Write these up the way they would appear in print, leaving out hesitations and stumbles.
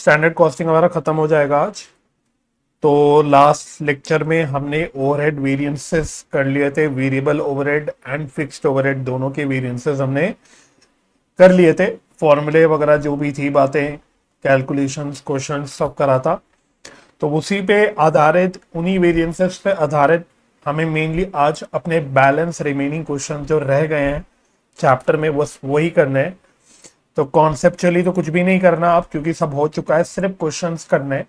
Standard costing हमारा खत्म हो जाएगा आज। तो लास्ट लेक्चर में हमने ओवरहेड वेरिएंसेस कर लिए थे, variable overhead and fixed overhead दोनों के वेरिएंसेस हमने कर लिए थे। फॉर्मूले वगैरह जो भी थी बातें, कैलकुलेशंस, क्वेश्चंस सब करा था। तो उसी पे आधारित, उन्हीं वेरिएंसेस पे आधारित हमें मेनली आज अपने बैलेंस रिमेनिंग क्वेश्चन जो रह गए हैं चैप्टर में बस वही करने हैं। तो कॉन्सेप्चुअली तो कुछ भी नहीं करना आप, क्योंकि सब हो चुका है, सिर्फ क्वेश्चंस करने हैं।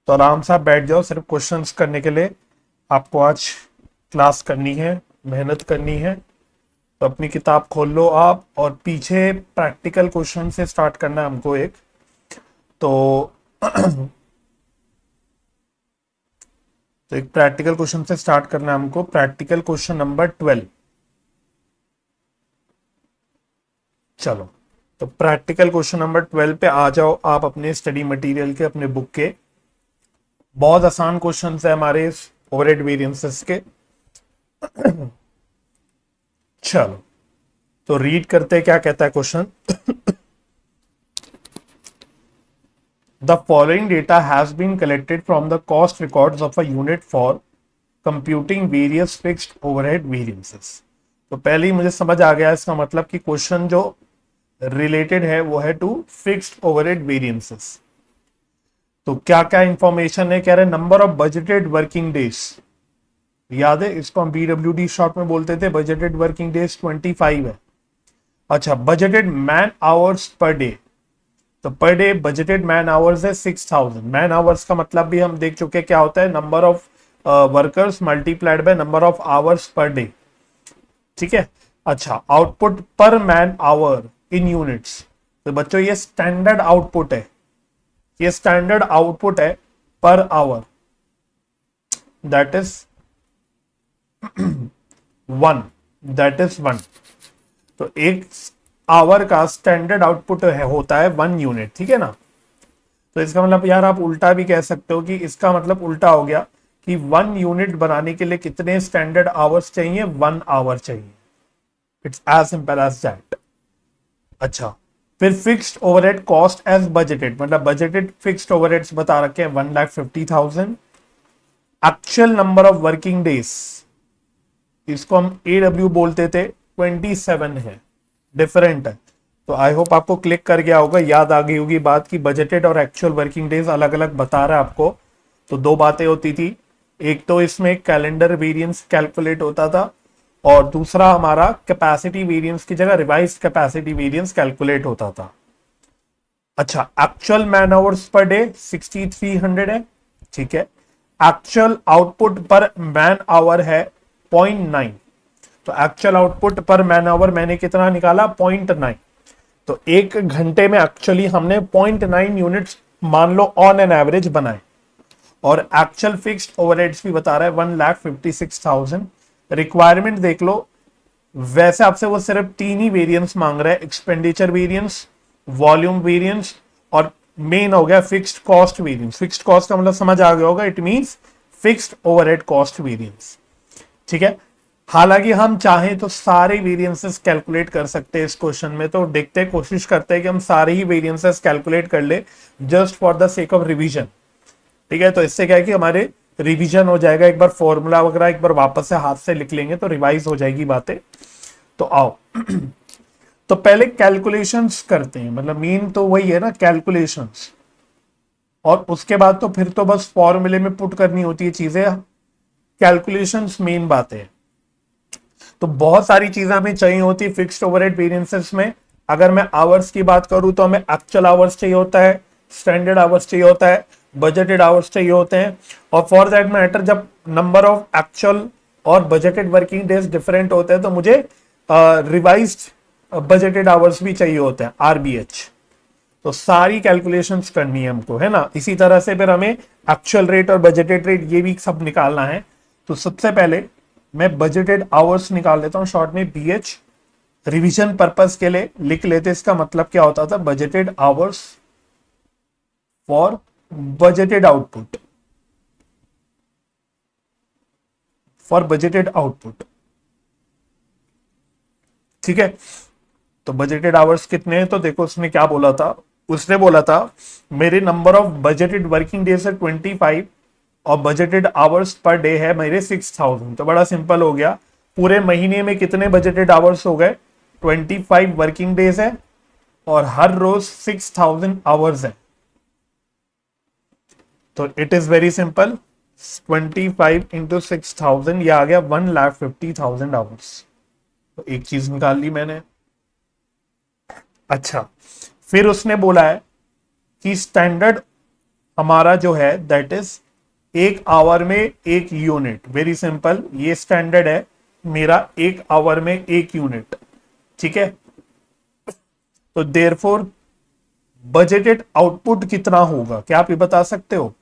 तो आराम से आप बैठ जाओ, सिर्फ क्वेश्चंस करने के लिए आपको आज क्लास करनी है, मेहनत करनी है। तो अपनी किताब खोल लो आप, और पीछे प्रैक्टिकल क्वेश्चन से स्टार्ट करना है हमको एक। तो तो एक प्रैक्टिकल क्वेश्चन से स्टार्ट करना है हमको, प्रैक्टिकल क्वेश्चन नंबर 12। चलो, तो प्रैक्टिकल क्वेश्चन नंबर 12 पे आ जाओ आप अपने स्टडी मटेरियल के, अपने बुक के। बहुत आसान क्वेश्चन है हमारे इस ओवरहेड वेरिएंसेस के। चलो, तो रीड करते क्या कहता है question. The following data has been collected from the cost records of a unit for computing various fixed overhead variances. तो पहले ही मुझे समझ आ गया इसका मतलब कि क्वेश्चन जो रिलेटेड है वो है टू फिक्स्ड ओवरहेड वेरिएंसेस। तो क्या क्या इंफॉर्मेशन है, कह रहे number of budgeted working days. याद है इसको हम BWD शॉर्ट में बोलते थे, बजटेड वर्किंग डेज 25 है। अच्छा, budgeted man hours per day, तो per day budgeted man hours है 6000। मैन आवर्स का मतलब भी हम देख चुके क्या होता है, number of workers multiplied by number of hours per day. ठीक है। अच्छा, आउटपुट पर मैन आवर इन यूनिट्स, तो बच्चों ये स्टैंडर्ड आउटपुट है, ये स्टैंडर्ड आउटपुट है per hour, that is 1, that is 1। तो एक आवर का स्टैंडर्ड आउटपुट है, होता है 1 यूनिट, ठीक है ना। तो इसका मतलब यार आप उल्टा भी कह सकते हो कि इसका मतलब उल्टा हो गया कि 1 यूनिट बनाने के लिए कितने स्टैंडर्ड आवर्स चाहिए, 1 आवर चाहिए। It's as simple as that. अच्छा, फिर fixed overhead cost as budgeted, मतलब बजटेड फिक्स्ड ओवरहेड्स बता रखे हैं 1,50,000। Actual number of working days, इसको हम AW बोलते थे, 27 है, डिफरेंट है। तो आई होप आपको क्लिक कर गया होगा, याद आ गई होगी बात की बजटेड और एक्चुअल वर्किंग डेज अलग अलग बता रहा है आपको। तो दो बातें होती थी, एक तो इसमें कैलेंडर वेरिएंस कैलकुलेट होता था, और दूसरा हमारा कैपेसिटी वेरिएंस की जगह रिवाइज्ड कैपेसिटी वेरिएंस कैलकुलेट होता था। अच्छा, actual man hours per day 6300 है, ठीक है। एक्चुअल आउटपुट पर मैन आवर है 0.9, तो एक्चुअल आउटपुट पर मैन आवर मैंने कितना निकाला, 0.9। तो एक घंटे में एक्चुअली हमने 0.9 यूनिट्स मान लो ऑन एन एवरेज बनाए, और एक्चुअल फिक्स्ड ओवरहेड्स भी बता रहा है 1,56,000। रिक्वायरमेंट देख लो, वैसे आपसे वो सिर्फ 3 ही वेरिएंस मांग रहा है, एक्सपेंडिचर वेरिएंस, वॉल्यूम वेरिएंस, और मेन हो गया fixed cost variance. Fixed cost का मतलब समझ आ गया होगा, it means fixed overhead cost variance, ठीक है। हालांकि हम चाहें तो सारे वेरिएंसेस कैलकुलेट कर सकते हैं इस क्वेश्चन में, तो देखते हैं, कोशिश करते हैं कि हम सारे ही वेरिएंसेस कैलकुलेट कर ले just for the sake of revision, ठीक है। तो इससे क्या है कि हमारे रिवीजन हो जाएगा, एक बार फॉर्मूला वगैरह एक बार वापस से हाथ से लिख लेंगे तो रिवाइज हो जाएगी बातें। तो आओ तो पहले कैलकुलेशंस करते हैं, मतलब मेन तो वही है ना, कैलकुलेशंस, और उसके बाद तो फिर तो बस फॉर्मूले में पुट करनी होती है चीजें। कैलकुलेशंस मेन बात है। तो बहुत सारी चीजें हमें चाहिए होती है फिक्स्ड ओवरहेड वेरिएंसेस में। अगर मैं आवर्स की बात करूं तो हमें एक्चुअल आवर्स चाहिए होता है, स्टैंडर्ड आवर्स चाहिए होता है, बजटेड आवर्स चाहिए होते हैं, और फॉर दैट मैटर जब नंबर ऑफ एक्चुअल और बजटेड वर्किंग डेज डिफरेंट होते हैं तो मुझे रिवाइज्ड बजटेड आवर्स भी चाहिए होते हैं, RBH। तो सारी कैलकुलेशंस करनी है हमको, है ना। इसी तरह से फिर हमें एक्चुअल रेट और बजटेड रेट ये भी सब निकालना है। तो सबसे पहले मैं बजटेड आवर्स निकाल लेता हूं, शॉर्ट में BH, रिवीजन पर्पस के लिए लिख लेते। इसका मतलब क्या होता था, budgeted hours for budgeted output, for budgeted output, ठीक है। तो बजटेड आवर्स कितने हैं, तो देखो उसने क्या बोला था, उसने बोला था मेरे number of budgeted working days है 25 और बजटेड आवर्स पर डे है मेरे 6000। तो बड़ा सिंपल हो गया, पूरे महीने में कितने बजटेड आवर्स हो गए, 25 वर्किंग डेज है और हर रोज 6000 आवर्स है। तो it is very simple, 25 into 6000 ये आ गया 1,50,000 आवर्स। तो एक चीज निकाल ली मैंने। अच्छा, फिर उसने बोला है कि स्टैंडर्ड हमारा जो है दैट इज एक आवर में एक यूनिट। वेरी सिंपल, ये स्टैंडर्ड है मेरा, एक आवर में एक यूनिट। ठीक है, तो देयरफॉर बजटेड आउटपुट कितना होगा, क्या आप ये बता सकते हो?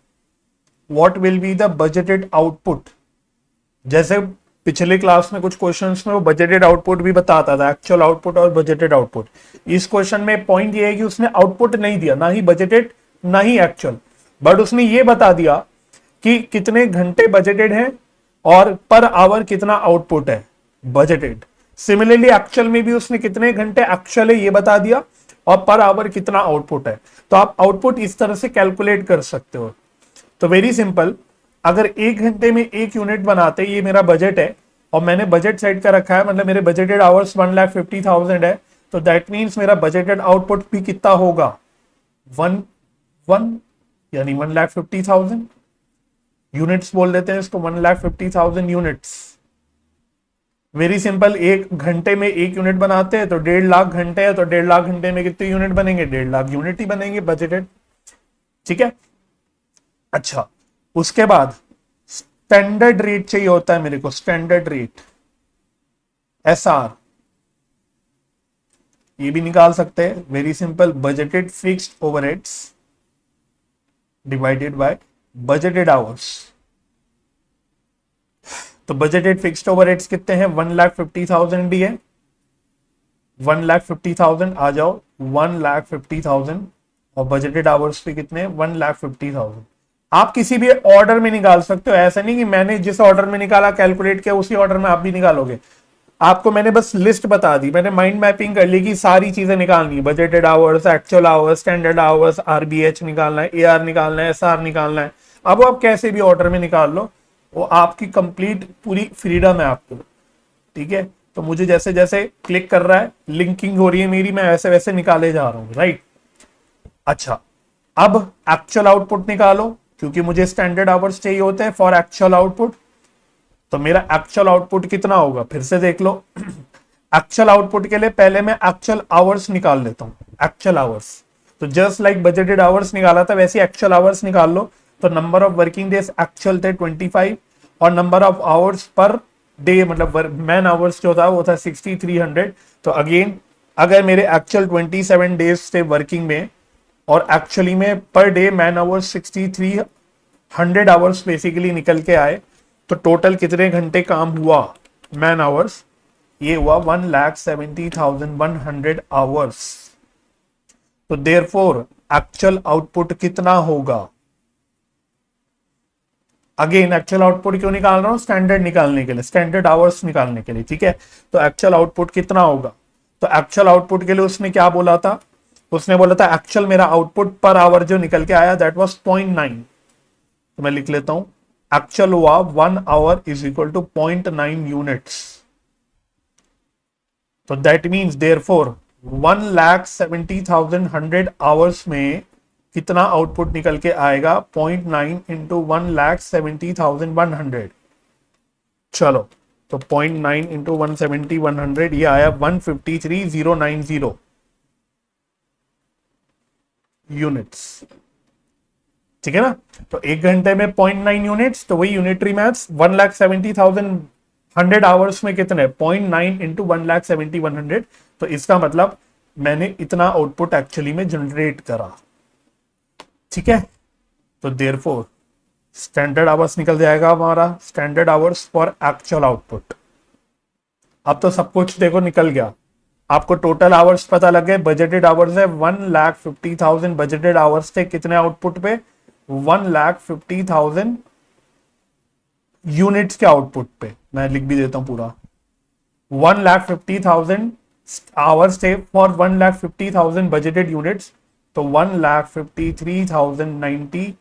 What will be the budgeted output? जैसे पिछले क्लास में कुछ क्वेश्चंस में वो बजटेड आउटपुट भी बताता था, एक्चुअल आउटपुट और बजटेड आउटपुट। इस क्वेश्चन में पॉइंट ये है कि उसने आउटपुट नहीं दिया, ना ही बजटेड ना ही एक्चुअल, बट उसने ये बता दिया कि कितने घंटे बजटेड है और पर आवर कितना आउटपुट है बजटेड। सिमिलरली एक्चुअल में भी उसने कितने घंटे एक्चुअल है ये बता दिया और पर आवर कितना आउटपुट है। तो आप आउटपुट इस तरह से कैलकुलेट कर सकते हो। तो वेरी सिंपल, अगर एक घंटे में एक यूनिट बनाते, ये मेरा बजट है और मैंने बजट सेट कर रखा है, मतलब मेरे बजटेड आवर्स 1,50,000 है, तो दैट मीन्स मेरा बजटेड आउटपुट भी कितना होगा, 1 यानी 1,50,000 यूनिट्स बोल देते हैं इसको, 1,50,000 यूनिट्स। वेरी सिंपल, एक घंटे में एक यूनिट बनाते हैं तो 1.5 लाख घंटे है, तो 1.5 लाख घंटे में कितने यूनिट बनेंगे, 1.5 लाख यूनिट ही बनेंगे बजटेड। ठीक है, अच्छा उसके बाद स्टैंडर्ड रेट चाहिए होता है मेरे को, स्टैंडर्ड रेट SR, ये भी निकाल सकते हैं। Very simple, budgeted fixed overheads divided by budgeted hours. तो बजटेड फिक्स्ड ओवरहेड्स कितने हैं, 1,50,000 डी है, 1,50,000 आ जाओ, 1,50,000 और बजटेड आवर्स पे कितने, 1,50,000। आप किसी भी ऑर्डर में निकाल सकते हो, ऐसा नहीं कि मैंने जिस ऑर्डर में निकाला कैलकुलेट किया उसी ऑर्डर में आप भी निकालोगे। आपको मैंने बस लिस्ट बता दी, मैंने माइंड मैपिंग कर ली कि सारी चीजें निकालनी है, budgeted hours, actual hours, standard hours, RBH निकालना है, AR निकालना है, SR निकालना है। अब आप कैसे भी ऑर्डर में निकाल लो, वो आपकी कंप्लीट पूरी फ्रीडम है आपको। ठीक है, तो मुझे जैसे जैसे क्लिक कर रहा है, लिंकिंग हो रही है मेरी, मैं वैसे वैसे निकाले जा रहा हूं, राइट। अच्छा, अब एक्चुअल आउटपुट निकालो, क्योंकि मुझे स्टैंडर्ड आवर्स चाहिए होते हैं फॉर एक्चुअल आउटपुट। तो मेरा एक्चुअल आउटपुट कितना होगा, फिर से देख लो। एक्चुअल आउटपुट के लिए पहले मैं एक्चुअल आवर्स निकाल लेता हूं, एक्चुअल आवर्स। तो जस्ट लाइक बजटेड आवर्स निकाला था वैसे एक्चुअल आवर्स निकाल लो। तो number of working days actual थे 25 और number of hours per day, मतलब मैन आवर्स जो था वो था 6300। तो अगेन अगर मेरे एक्चुअल 27 डेज थे वर्किंग में और एक्चुअली में per day man hours 6300 hours basically निकल के आए, तो टोटल कितने घंटे काम हुआ मैन आवर्स, ये हुआ 1,70,100 आवर्स। तो देयरफॉर एक्चुअल आउटपुट कितना होगा, अगेन एक्चुअल आउटपुट क्यों निकाल रहा हूं, स्टैंडर्ड निकालने के लिए, स्टैंडर्ड आवर्स निकालने के लिए। ठीक है, तो एक्चुअल आउटपुट कितना होगा, तो एक्चुअल आउटपुट के लिए उसने क्या बोला था, उसने बोला था एक्चुअल मेरा आउटपुट पर आवर जो निकल के आया दैट वाज 0.9। तो मैं लिख लेता हूं, एक्चुअल हुआ 1 hour is equal to 0.9 units. तो दैट मीन्स देयरफॉर 1,70,100 आवर्स में कितना आउटपुट निकल के आएगा, 0.9 इंटू 1,70,100। चलो, तो 0.9 इंटू 170,100 ये आया 153,090 यूनिट्स। ठीक है ना, तो एक घंटे में 0.9 यूनिट्स, तो वही यूनिटरी मैथ्स, 1,70,100 आवर्स में कितने, 0.9 इंटू 1,70,100। तो इसका मतलब मैंने इतना आउटपुट एक्चुअली में जनरेट करा। ठीक है, तो देयरफॉर स्टैंडर्ड आवर्स निकल जाएगा हमारा, standard hours for actual output. अब तो सब कुछ देखो निकल गया, आपको टोटल आवर्स पता लग गए। बजटेड आवर्स है 1,50,000 बजटेड आवर्स थे कितने आउटपुट पे, 1,50,000 यूनिट्स के आउटपुट पे। मैं लिख भी देता हूं पूरा, 1,50,000 आवर्स थे फॉर 1,50,000 बजटेड यूनिट्स तो 1,53,090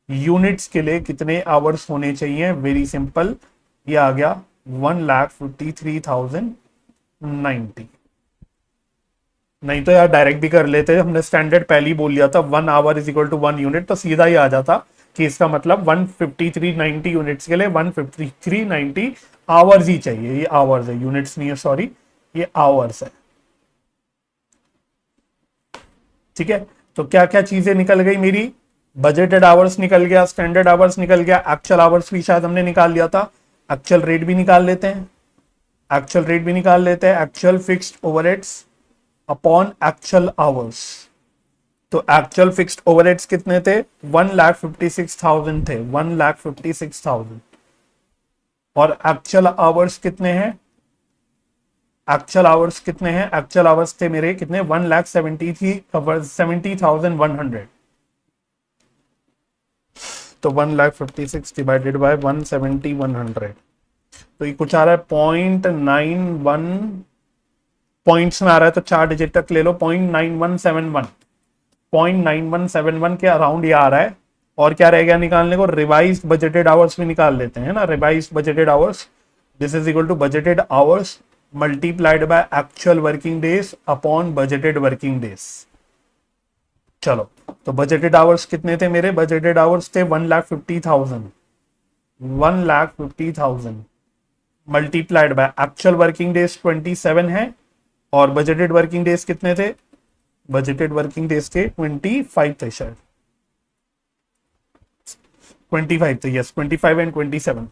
यूनिट्स के लिए कितने आवर्स होने चाहिए? वेरी सिंपल, ये आ गया 1,53,090। नहीं तो यार डायरेक्ट भी कर लेते, हमने स्टैंडर्ड पहले ही बोल लिया था 1 hour is equal to 1 unit, तो सीधा ही आ जाता कि इसका मतलब 15390 यूनिट्स के लिए 15390 आवर्स ही चाहिए। ये आवर्स है, यूनिट्स नहीं है, सॉरी, ये आवर्स है। ठीक है, तो क्या क्या चीजें निकल गई मेरी? बजटेड आवर्स निकल गया, स्टैंडर्ड आवर्स निकल गया, एक्चुअल आवर्स भी शायद हमने निकाल लिया था, एक्चुअल रेट भी निकाल लेते हैं, एक्चुअल रेट भी निकाल लेते हैं, actual fixed overheads upon actual hours. तो एक्चुअल फिक्स्ड ओवरहेड्स कितने थे? 1,56,000 थे, 1,56,000। और एक्चुअल आवर्स कितने हैं? एक्चुअल आवर्स कितने हैं? एक्चुअल आवर्स थे मेरे कितने? 1,70,100। तो 1,56,000 डिवाइडेड बाय 170,100, तो ये कुछ आ रहा है 0.91 पॉइंट्स में आ रहा है, तो 4 डिजिट तक ले लो, 0.9171, 0.9171 के अराउंड ये आ रहा है। और क्या रह गया निकालने को? रिवाइज बजटेड आवर्स भी निकाल लेते हैं ना, revise budgeted hours, this is equal to budgeted hours multiplied by actual working days upon budgeted working days. चलो, तो बजटेड आवर्स कितने थे मेरे? बजटेड आवर्स थे 1,50,000, 1,50,000 multiplied by actual working days 27 है, और बजटेड वर्किंग डेज कितने थे? बजटेड वर्किंग डेज थे 25 थे शायद, 25 थे, यस, 25 एंड 27।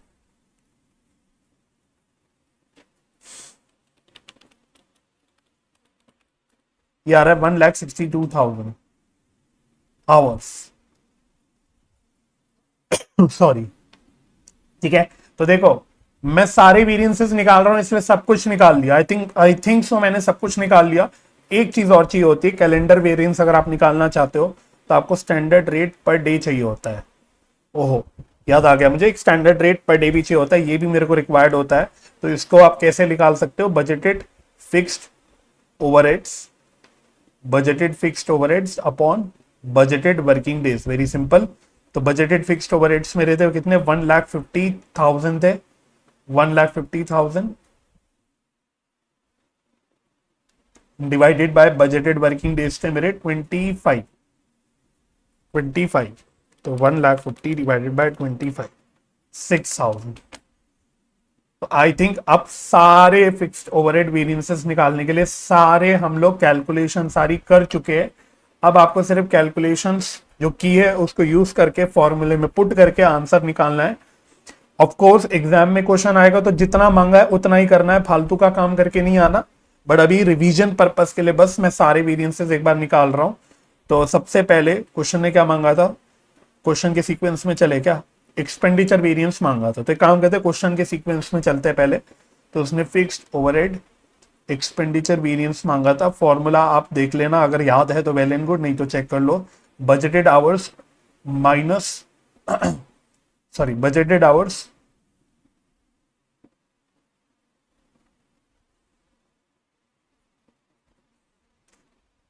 ये आ रहा है 1,62,000 आवर्स, सॉरी। ठीक है, तो देखो मैं सारे वेरिएंसेस निकाल रहा हूं, इसलिए सब कुछ निकाल लिया, आई थिंक सो मैंने सब कुछ निकाल लिया। एक चीज और चाहिए होती है, कैलेंडर वेरिएंस अगर आप निकालना चाहते हो तो आपको स्टैंडर्ड रेट पर डे चाहिए होता है। ओहो, याद आ गया मुझे, एक स्टैंडर्ड रेट पर डे भी चाहिए होता है, ये भी मेरे को रिक्वायर्ड होता है। तो इसको आप कैसे निकाल सकते हो? Budgeted fixed overheads, budgeted fixed overheads upon budgeted working days, very simple. तो बजटेड फिक्स्ड ओवरहेड्स मेरे थे कितने? 1,50,000 थे, 1,50,000 divided by budgeted working days थे मेरे 25, तो 1,50,000 डिवाइडेड बाय 25, 6,000। तो आई थिंक अब सारे फिक्स्ड ओवरहेड वेरिएंसेस निकालने के लिए सारे हम लोग कैलकुलेशन सारी कर चुके हैं। अब आपको सिर्फ कैलकुलेशंस जो की है उसको यूज करके फॉर्मूले में पुट करके आंसर निकालना है। ऑफ कोर्स एग्जाम में क्वेश्चन आएगा तो जितना मांगा है उतना ही करना है, फालतू का काम करके नहीं आना। बट अभी रिवीजन पर्पस के लिए बस मैं सारे वेरिएंसेस एक बार निकाल रहा हूं। तो सबसे पहले क्वेश्चन ने क्या मांगा था? क्वेश्चन के सीक्वेंस में चले क्या? एक्सपेंडिचर वेरिएंस मांगा था, तो एक काम करते हैं क्वेश्चन के सीक्वेंस में चलते हैं पहले। तो उसने फिक्स्ड ओवरहेड एक्सपेंडिचर वेरिएंस मांगा था, फॉर्मूला आप देख लेना, अगर याद है तो वेल एंड गुड, नहीं तो चेक कर लो। Budgeted hours minus sorry budgeted hours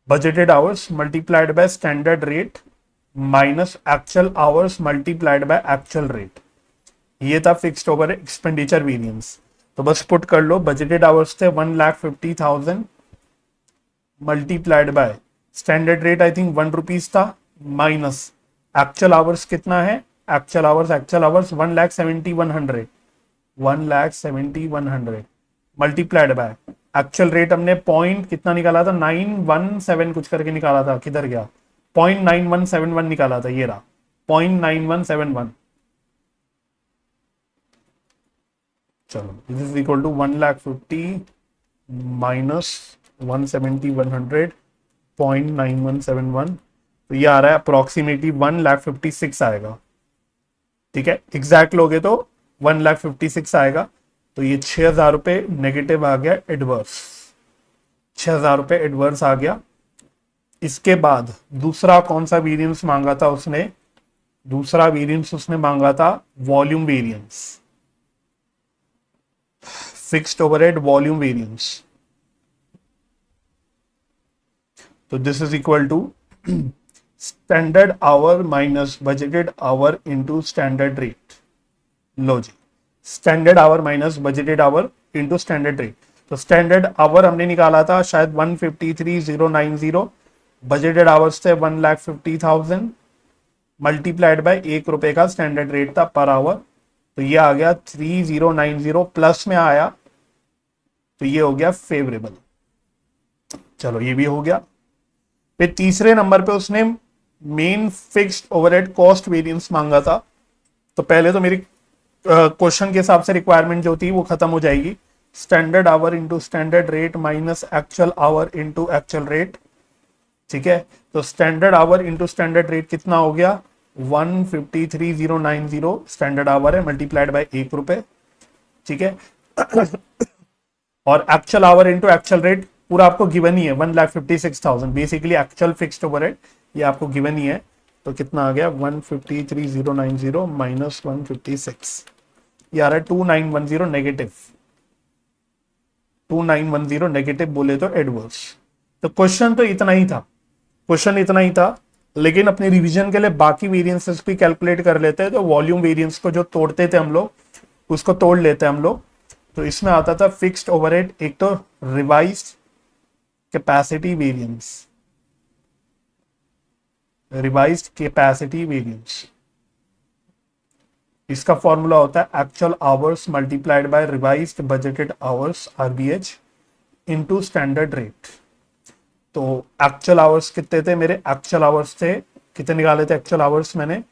budgeted hours multiplied by standard rate minus actual hours multiplied by actual rate, ये था फिक्स्ड ओवर एक्सपेंडिचर वेरिएंस। तो बस पुट कर लो, बजटेड आवर्स थे 1,50,000 multiplied by standard rate I think ₹1 था, minus actual hours कितना है? Actual hours 1,70,100, 1,70,100 multiplied by actual rate हमने पॉइंट कितना निकाला था? 917 कुछ करके निकाला था, किधर गया? 0.9171 निकाला था, ये रहा 0.9171। चलो, this is equal to 1,50,000 minus 170,100 0.9171, तो ये आ रहा है अप्रोक्सीमेटली 1,56,000 आएगा। ठीक है, एग्जैक्ट लोगे तो 1,56,000 आएगा। तो ये 6,000 रुपये नेगेटिव आ गया, एडवर्स, 6,000 रुपये एडवर्स आ गया। इसके बाद दूसरा कौन सा वेरिएंस मांगा था उसने? दूसरा वेरिएंस उसने मांगा था volume variance, fixed overhead volume variance. तो this is equal to standard hour minus budgeted hour into standard rate. लो जी, standard hour minus budgeted hour into standard rate. तो स्टैंडर्ड आवर हमने निकाला था शायद 153,090, बजटेड आवर्स थे 1,50,000, मल्टीप्लाइड बाय ₹1 का स्टैंडर्ड रेट था पर आवर, तो ये आ गया 3090 प्लस में आया, तो ये हो गया फेवरेबल। चलो ये भी हो गया। फिर तीसरे नंबर पे उसने main fixed overhead cost variance मांगा था। तो पहले तो मेरी क्वेश्चन के हिसाब से रिक्वायरमेंट जो थी वो खत्म हो जाएगी। Standard hour into standard rate minus actual hour into actual rate. ठीक है, तो standard hour into standard rate कितना हो गया, 153,090 स्टैंडर्ड आवर है, मल्टीप्लाइड बाय ₹1। ठीक है, और actual hour into actual rate पूरा आपको गिवन ही है 1,56,000, बेसिकली एक्चुअल फिक्स्ड ओवरहेड ये आपको गिवन ही है। तो कितना आ गया 153,090 माइनस 156, ये आ रहा है 2910 नेगेटिव, 2910 नेगेटिव बोले तो एडवर्स। तो क्वेश्चन तो इतना ही था, क्वेश्चन इतना ही था, लेकिन अपने रिवीजन के लिए बाकी वेरिएंसेस भी कैलकुलेट कर लेते हैं। तो वॉल्यूम वेरिएंस को जो तोड़ते थे हम लोग, उसको तोड़ लेते हैं हम लोग। तो इसमें आता था फिक्स्ड ओवरहेड, एक तो revised capacity variance, revised capacity variance, इसका फॉर्मूला होता है actual hours multiplied bye revised budgeted hours RBH into standard rate. तो एक्चुअल आवर्स कितने थे मेरे, एक्चुअल आवर्स थे कितने निकाले थे एक्चुअल आवर्स मैंने,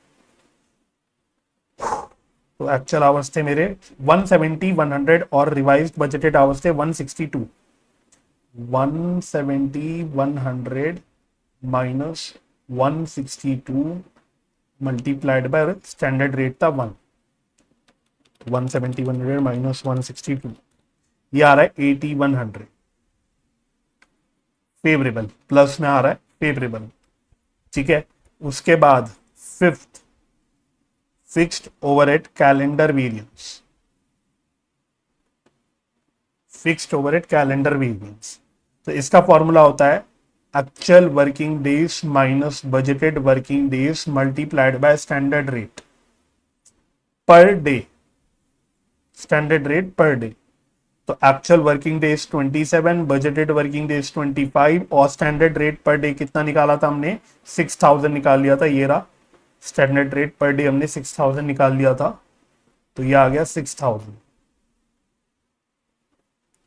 तो एक्चुअल आवर्स थे मेरे 170 100 और रिवाइज्ड बजटेड आवर्स थे 162, 170 100 minus 162 multiplied by standard rate था 1, 170 100 माइनस 162, ये आ रहा है 80 100 फेवरेबल, प्लस में आ रहा है फेवरेबल। ठीक है, उसके बाद fifth fixed overhead calendar variance, fixed overhead calendar variance. तो इसका फॉर्मूला होता है actual working days minus budgeted working days multiplied by standard rate per day, standard rate per day. तो actual working days 27, budgeted working days 25 और standard rate per day कितना निकाला था हमने, 6000 निकाल लिया था। ये रहा स्टैंडर्ड रेट पर डे, हमने 6000 निकाल लिया था, तो ये आ गया 6000,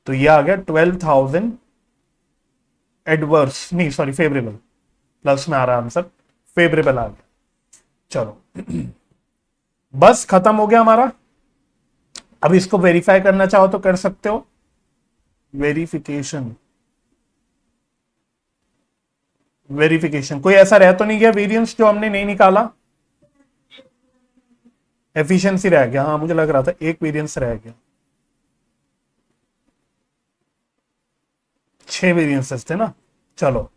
तो ये आ गया 12,000 एडवर्स, नहीं सॉरी फेवरेबल, प्लस में आ रहा आंसर, फेवरेबल आ गया। चलो बस खत्म हो गया हमारा। अब इसको वेरीफाई करना चाहो तो कर सकते हो, वेरिफिकेशन, वेरिफिकेशन कोई ऐसा रह तो नहीं गया वेरिएंस जो हमने नहीं निकाला, एफिशिएंसी रह गया, हाँ मुझे लग रहा था एक वेरिएंस रह गया, 6 वेरिएंसेस थे ना। चलो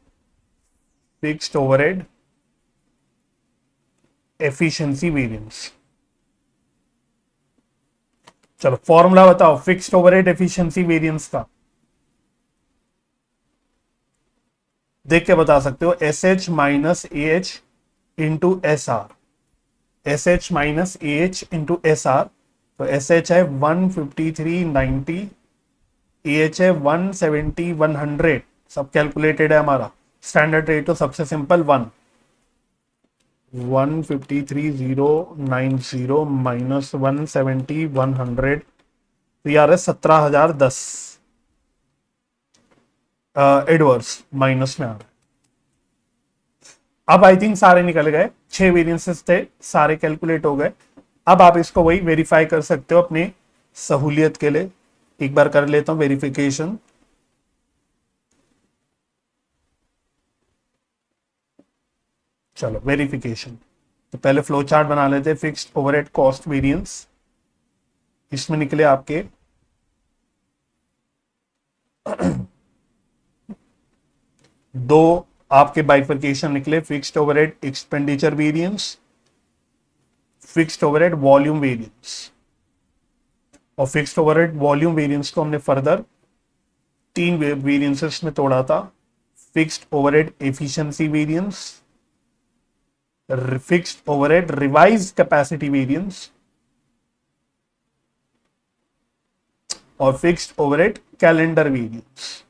फिक्स्ड ओवरहेड एफिशिएंसी वेरिएंस, चलो फॉर्मूला बताओ फिक्स्ड ओवरहेड एफिशिएंसी वेरिएंस का, देख के बता सकते हो, S H minus A H into S are, S H minus A H into S are. तो एस एच है 15390, ए एच है 170 100, सब कैलकुलेटेड है हमारा। स्टैंडर्ड रेट तो सबसे सिंपल 153,090 माइनस 170 100, तो यार है 17,010 एडवर्स माइनस में आ रहा है। अब आई थिंक सारे निकल गए, 6 वेरिएंसेस थे, सारे कैलकुलेट हो गए। अब आप इसको वही वेरीफाई कर सकते हो अपनी सहूलियत के लिए। एक बार कर लेता हूं वेरिफिकेशन, चलो वेरिफिकेशन। तो पहले फ्लो चार्ट बना लेते हैं, फिक्स्ड ओवरहेड कॉस्ट वेरिएंस, इसमें निकले आपके दो आपके बाइफर्केशन निकले, fixed overhead expenditure variance, fixed overhead volume variance. और फिक्स्ड ओवरहेड वॉल्यूम वेरिएंस को हमने फर्दर 3 वेरिएंसेस में तोड़ा था, fixed overhead efficiency variance, fixed overhead revised capacity variance और फिक्स्ड ओवरहेड कैलेंडर वेरिएंस।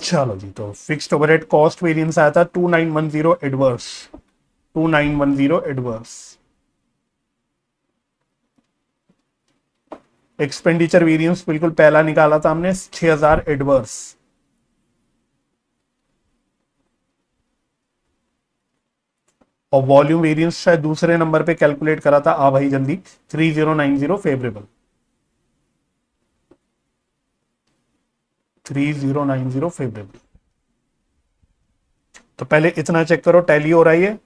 चलो जी, तो फिक्स्ड ओवरहेड कॉस्ट वेरिएंस आया था 2910 एडवर्स, 2910 एडवर्स। एक्सपेंडिचर वेरिएंस बिल्कुल पहला निकाला था हमने 6000 एडवर्स। और वॉल्यूम वेरिएंस शायद दूसरे नंबर पे कैलकुलेट करा था, आ भाई जल्दी, 3090 फेवरेबल, 3090 फेवरेबल। तो पहले इतना चेक करो, टैली हो रहा है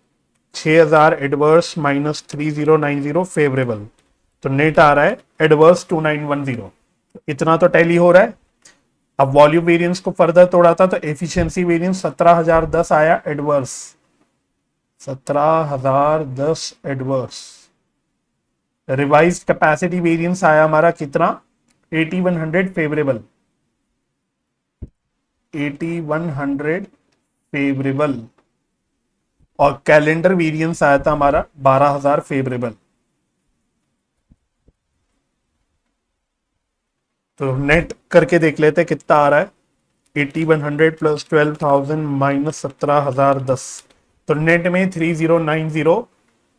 6000 एडवर्स माइनस 3090 फेवरेबल, तो नेट आ रहा है एडवर्स 2910। इतना तो टैली हो रहा है। अब वॉल्यूम वेरिएंस को फर्दर तोड़ा था तो एफिशिएंसी वेरिएंस 17010 आया adverse, 17010 adverse. Revised capacity variance आया हमारा कितना, 8100 फेवरेबल, 8100 फेवरेबल। और कैलेंडर वेरिएंस आया था हमारा 12000 फेवरेबल। तो नेट करके देख लेते कितना आ रहा है, 8100 प्लस 12000 माइनस 17010, तो नेट में 3090,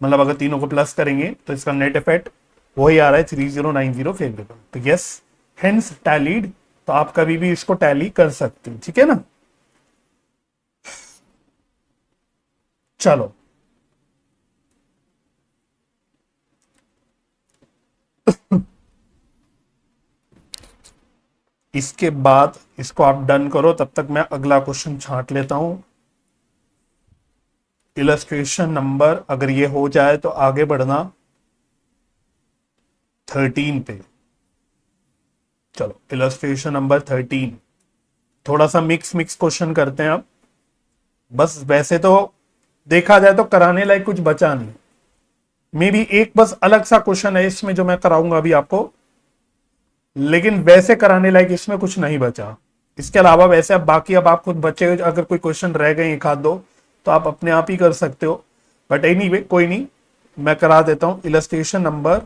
मतलब अगर तीनों को प्लस करेंगे तो इसका नेट इफेक्ट वही आ रहा है 3090 फेवरेबल। तो यस, हेंस टैलीड। तो आप कभी भी इसको टैली कर सकते हो, ठीक है ना। चलो इसके बाद इसको आप डन करो, तब तक मैं अगला क्वेश्चन छांट लेता हूं। इलस्ट्रेशन नंबर अगर ये हो जाए तो आगे बढ़ना 13 पे। चलो इलस्ट्रेशन नंबर 13, थोड़ा सा मिक्स मिक्स क्वेश्चन करते हैं अब। बस वैसे तो देखा जाए तो कराने लायक कुछ बचा नहीं, मे भी एक बस अलग सा क्वेश्चन है इसमें जो मैं कराऊंगा अभी आपको, लेकिन वैसे कराने लायक इसमें कुछ नहीं बचा। इसके अलावा वैसे अब बाकी अब आप खुद बच्चे अगर कोई क्वेश्चन रह गए एक आध दो तो आप अपने आप ही कर सकते हो, बट एनीवे कोई नहीं, मैं करा देता हूं। इलस्ट्रेशन नंबर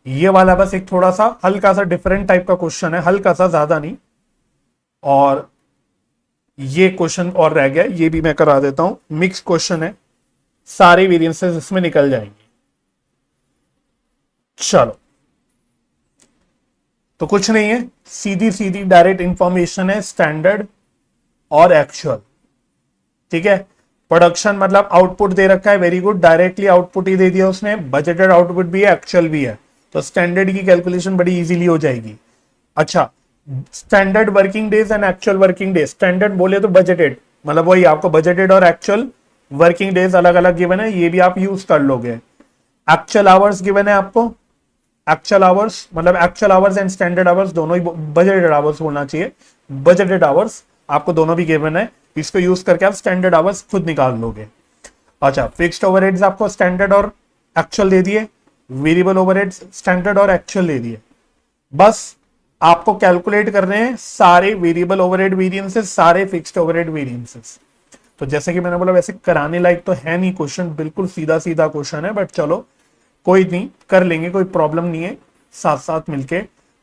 ये वाला बस एक थोड़ा सा हल्का सा डिफरेंट टाइप का क्वेश्चन है, हल्का सा, ज्यादा नहीं। और ये क्वेश्चन और रह गया, ये भी मैं करा देता हूं। मिक्स क्वेश्चन है, सारे वेरिएंसेस इसमें निकल जाएंगे। चलो तो कुछ नहीं है, सीधी सीधी डायरेक्ट इंफॉर्मेशन है, स्टैंडर्ड और एक्चुअल, ठीक है। प्रोडक्शन मतलब आउटपुट दे रखा है, वेरी गुड, डायरेक्टली आउटपुट ही दे दिया उसने। बजटेड आउटपुट भी है, एक्चुअल भी है, तो स्टैंडर्ड की कैलकुलेशन बड़ी इजीली हो जाएगी। अच्छा, standard working days and actual working days, standard बोले तो बजटेड, मतलब वही आपको बजटेड और एक्चुअल वर्किंग डेज अलग अलग गिवन है, ये भी आप यूज कर लोगे। एक्चुअल आवर्स गिवन है आपको, एक्चुअल आवर्स मतलब actual hours and standard hours दोनों ही, बजटेड आवर्स बोलना चाहिए, बजटेड आवर्स आपको दोनों भी गिवन है, इसको यूज करके आप स्टैंडर्ड आवर्स खुद निकाल लोगे। अच्छा, फिक्स्ड ओवरहेड्स आपको स्टैंडर्ड और एक्चुअल दे दिए, वेरिएबल ओवरहेड्स स्टैंडर्ड और एक्चुअल दे दिए। बस आपको कैलकुलेट करने हैं सारे वेरिएबल ओवरहेड वेरिएंसेस, सारे फिक्स्ड ओवरहेड वेरिएंसेस। तो जैसे कि मैंने बोला वैसे कराने लायक तो है नहीं क्वेश्चन, बिल्कुल सीधा सीधा क्वेश्चन है, बट चलो कोई नहीं, कर लेंगे, कोई प्रॉब्लम नहीं है, साथ साथ मिलके।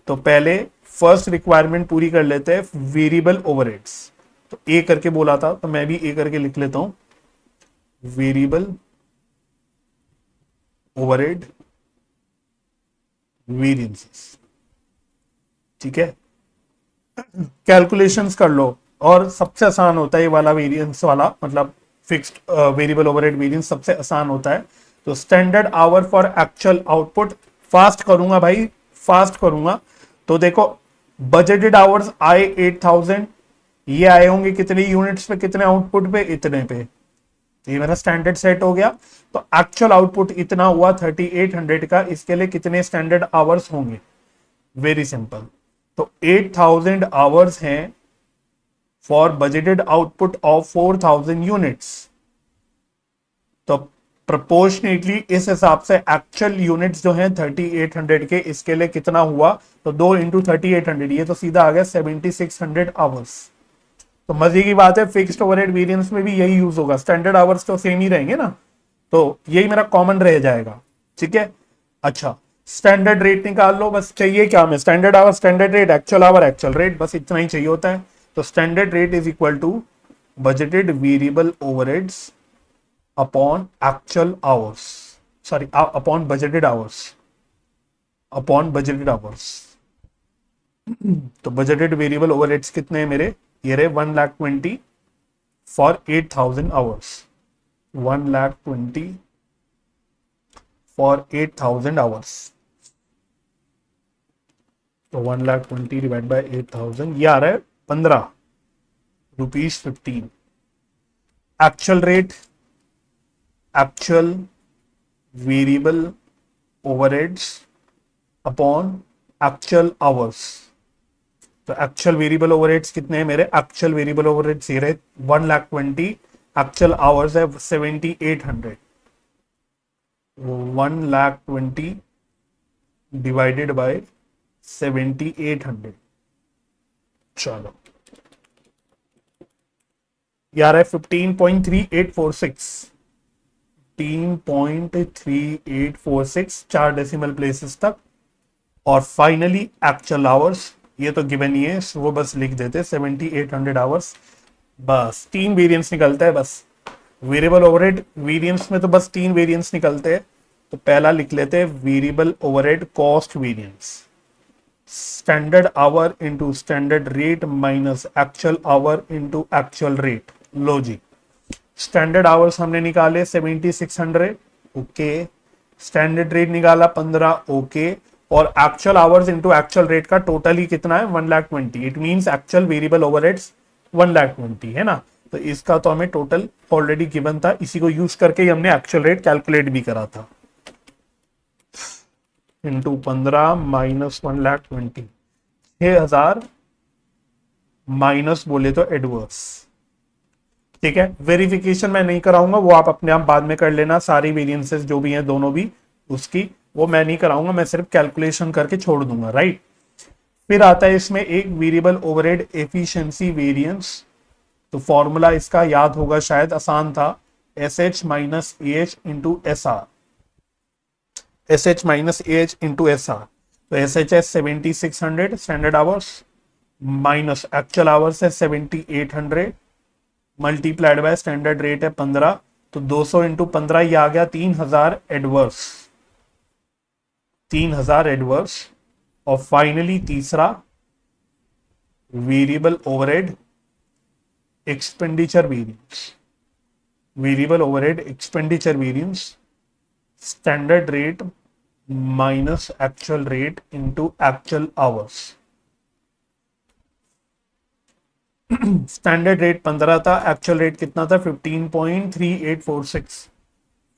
तो पहले फर्स्ट रिक्वायरमेंट पूरी कर लेते हैं, वेरिएबल ओवरहेड्स। तो ए करके बोला था तो मैं भी ए करके लिख लेता हूं, वेरिएबल ओवरहेड वेरिएंसेस, ठीक है। कैलकुलेशंस कर लो, और सबसे आसान होता है ये वाला वेरिएंस वाला, मतलब फिक्स्ड वेरिएबल ओवरहेड वेरिएंस सबसे आसान होता है। तो standard hour for actual output, fast करूंगा भाई, फास्ट करूंगा। तो देखो बजटेड आवर्स आए 8000, ये आए होंगे कितने यूनिट्स पे, कितने आउटपुट पे, इतने पे, तो ये मेरा स्टैंडर्ड सेट हो गया। तो एक्चुअल आउटपुट इतना हुआ 3800 का, इसके लिए कितने स्टैंडर्ड आवर्स होंगे, वेरी सिंपल। तो 8000 आवर्स हैं for budgeted output of 4000 units. तो प्रोपोर्शनेटली इस हिसाब से एक्चुअल यूनिट्स जो हैं 3800 के, इसके लिए कितना हुआ, तो 2 इंटू 3800, ये तो सीधा आ गया 7600 आवर्स। तो मजे की बात है, फिक्स्ड ओवरहेड वेरिएंस में भी यही यूज होगा, स्टैंडर्ड आवर्स तो सेम ही रहेंगे ना, तो यही मेरा कॉमन रह जाएगा। ठीक है, अच्छा स्टैंडर्ड रेट निकाल लो, बस चाहिए क्या हमें, standard hour standard rate, actual hour actual rate, बस इतना ही चाहिए होता है। तो standard rate is equal to budgeted variable overheads upon actual hours, sorry upon budgeted hours, upon budgeted hours. तो बजटेड वेरिएबल ओवरहेड्स कितने हैं मेरे, ये रहे 1,20,000 फॉर 8,000 आवर्स, 1,20,000 फॉर 8,000 आवर्स। तो 1,20,000 डिवाइड बाई 8,000, ये आ रहा है 15 rupees 15। Actual rate, actual variable overheads upon actual hours. तो एक्चुअल वेरिएबल ओवरहेड्स कितने हैं मेरे, एक्चुअल वेरिएबल ओवरहेड्स ये रहे 1,20,000, एक्चुअल आवर्स है 7,800, 1,20,000 डिवाइडेड बाय 7,800। चलो यार है 15.3846, 15.3846, 4 डेसिमल प्लेसेस तक। और फाइनली एक्चुअल आवर्स, ये तो गिवन ही है, वो बस लिख देते 7,800 आवर्स। बस 3 वेरिएंस निकलता है बस, वेरिएबल ओवरहेड वेरिएंस में तो बस 3 वेरिएंस निकलते हैं। तो पहला लिख लेते हैं variable overhead cost variance, standard hour into standard rate minus actual hour into actual rate. लो जी, स्टैंडर्ड आवर्स हमने निकाले 7,600, ओके, स्टैंडर्ड रेट निकाला 15, ओके, और actual hours into actual rate का टोटल ही कितना है 1,20,000, it means actual variable overheads 1,20,000 है ना। तो इसका तो हमें टोटल ऑलरेडी गिवन था, इसी को यूज करके ही हमने एक्चुअल रेट कैलकुलेट भी करा था। इंटू 15 माइनस 1,20,000, 6,000 माइनस बोले तो एडवर्स। ठीक है, वेरिफिकेशन मैं नहीं कराऊंगा, वो आप अपने आप बाद में कर लेना, सारी वेरिएंसेस जो भी हैं दोनों भी उसकी, वो मैं नहीं कराऊंगा, मैं सिर्फ कैलकुलेशन करके छोड़ दूंगा, राइट। फिर आता है इसमें एक वेरिएबल ओवरहेड एफिशिएंसी वेरिएंस। तो फॉर्मूला इसका याद होगा शायद, आसान था, S H minus A H into S are, S H minus A H into S are. तो एस एच है 7,600 standard hours, minus actual hours है 7,800, मल्टीप्लाइड बाय स्टैंडर्ड रेट है 15। तो 200 इंटू 15 ये आ गया 3,000 एडवर्स, 3,000 एडवर्स। और फाइनली तीसरा variable overhead expenditure variance, variable overhead expenditure variance, standard rate minus actual rate into actual hours. Standard rate 15 था, actual rate कितना था 15.3846,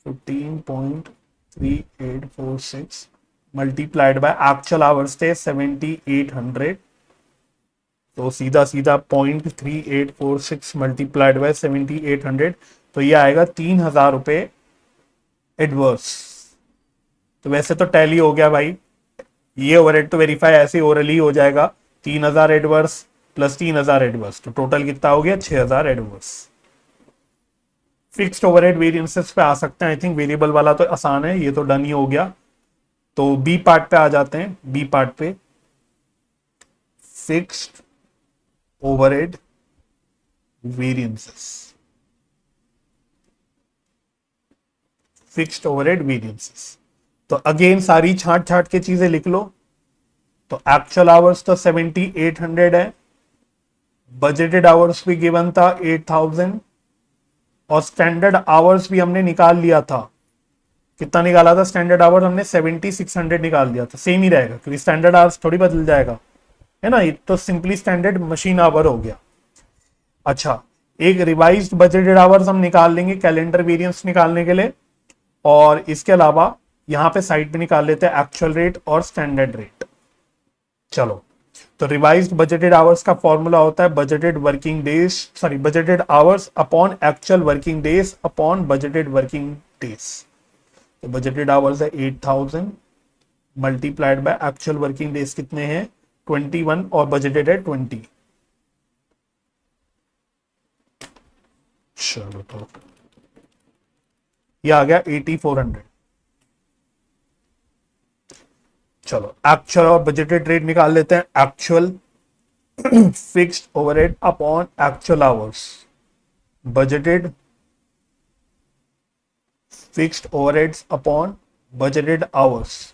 15.3846 मल्टीप्लाइड बाय एक्चुअल आवर्स थे 7,800। तो सीधा सीधा 0.3846 मल्टीप्लाइड बाय 7,800, तो ये आएगा 3,000 रुपए एडवर्स। तो वैसे तो टैली हो गया भाई, ये ओवरहेड तो वेरीफाई ऐसे ओरली हो जाएगा, 3,000 एडवर्स प्लस 3,000 एडवर्स, तो टोटल कितना हो गया 6,000 एडवर्स। फिक्स्ड ओवरहेड वेरिएंसेस पे आ सकते हैं, आई थिंक वेरिएबल वाला तो आसान है, ये तो डन ही हो गया। तो बी पार्ट पे आ जाते हैं, बी पार्ट पे fixed overhead variances, fixed overhead variances. तो अगेन सारी छांट छांट के चीजें लिख लो। तो एक्चुअल आवर्स तो 7,800 है, बजटेड आवर्स भी गिवन था 8,000, और स्टैंडर्ड आवर्स भी हमने निकाल लिया था। कितना निकाला था स्टैंडर्ड आवर्स हमने 7,600 निकाल दिया था, सेम ही रहेगा क्योंकि स्टैंडर्ड आवर्स थोड़ी बदल जाएगा, है ना, ये तो सिंपली स्टैंडर्ड मशीन आवर हो गया। अच्छा, एक रिवाइज्ड बजटेड आवर्स हम निकाल लेंगे कैलेंडर वेरिएंस निकालने के लिए, और इसके अलावा यहां पे साइड पे निकाल लेते हैं एक्चुअल रेट और स्टैंडर्ड रेट। चलो, तो रिवाइज्ड बजटेड आवर्स का फॉर्मूला होता है budgeted working days, sorry budgeted hours upon actual working days upon budgeted working days. तो बजटेड आवर्स है 8,000 multiplied by actual working days कितने हैं 21, और बजटेड है 20। चलो तो ये आ गया 8400। चलो एक्चुअल और बजटेड रेट निकाल लेते हैं। Actual fixed overhead upon actual hours, budgeted fixed overheads upon budgeted hours.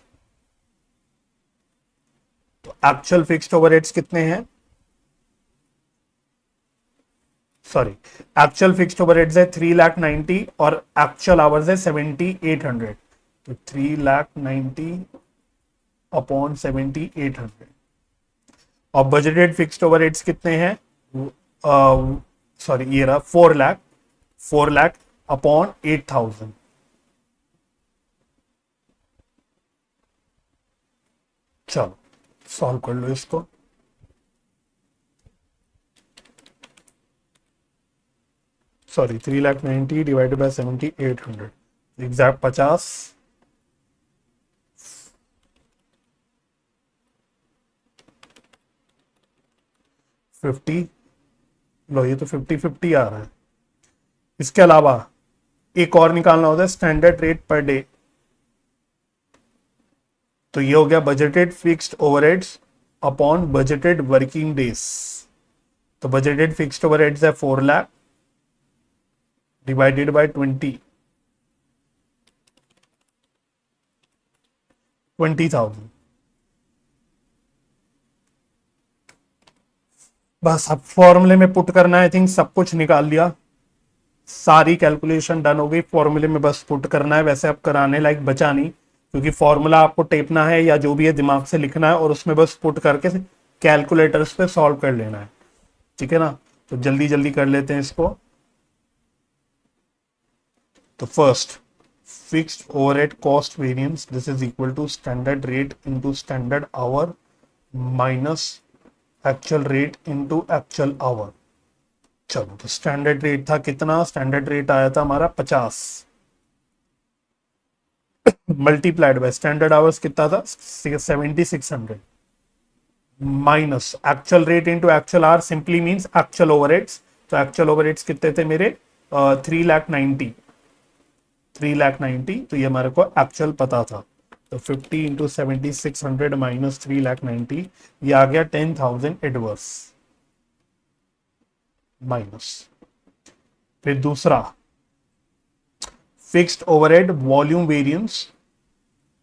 तो एक्चुअल फिक्स्ड ओवरहेड्स कितने हैं, सॉरी, एक्चुअल फिक्स्ड ओवरहेड्स है 3,90,000 और एक्चुअल आवर्स है 7,800। तो 3,90,000 अपॉन 7,800। और बजटेड फिक्स्ड ओवरहेड्स कितने हैं, सॉरी ये रहा 4 लाख अपॉन 8,000। चलो सॉल्व कर लो इसको। सॉरी 3,90,000 डिवाइडेड बाय 7,800, एग्जैक्ट 50, 50, लो ये तो 50-50 आ रहा है। इसके अलावा एक और निकालना होता है स्टैंडर्ड रेट पर डे। तो ये हो गया budgeted fixed overheads upon budgeted working days. तो बजटेड फिक्स्ड ओवरहेड्स है 4 लाख डिवाइडेड बाय 20,000। बस अब फॉर्मूले में पुट करना है। आई थिंक सब कुछ निकाल लिया, सारी कैलकुलेशन डन हो गई। फॉर्मूले में बस पुट करना है, वैसे अब कराने लायक बचा नहीं, क्योंकि फॉर्मूला आपको टेपना है या जो भी है दिमाग से लिखना है और उसमें बस पुट करके कैलकुलेटर्स पे सॉल्व कर लेना है, ठीक है ना। तो जल्दी जल्दी कर लेते हैं इसको। तो first, fixed overhead cost variance, this is equal to standard rate into standard hour minus actual rate into actual hour. चलो तो स्टैंडर्ड रेट था कितना, स्टैंडर्ड रेट आया था हमारा 50 मल्टीप्लाइड बाय स्टैंडर्ड आवर्स कितना था 7,600 minus actual rate into actual our simply means actual overheads. तो एक्चुअल ओवरहेड्स कितने थे मेरे 3,90,000, तो ये हमारे को एक्चुअल पता था। तो 50 इंटू 7,600 माइनस 3,90,000, ये आ गया 10,000 एडवर्स माइनस। फिर दूसरा, fixed overhead volume variance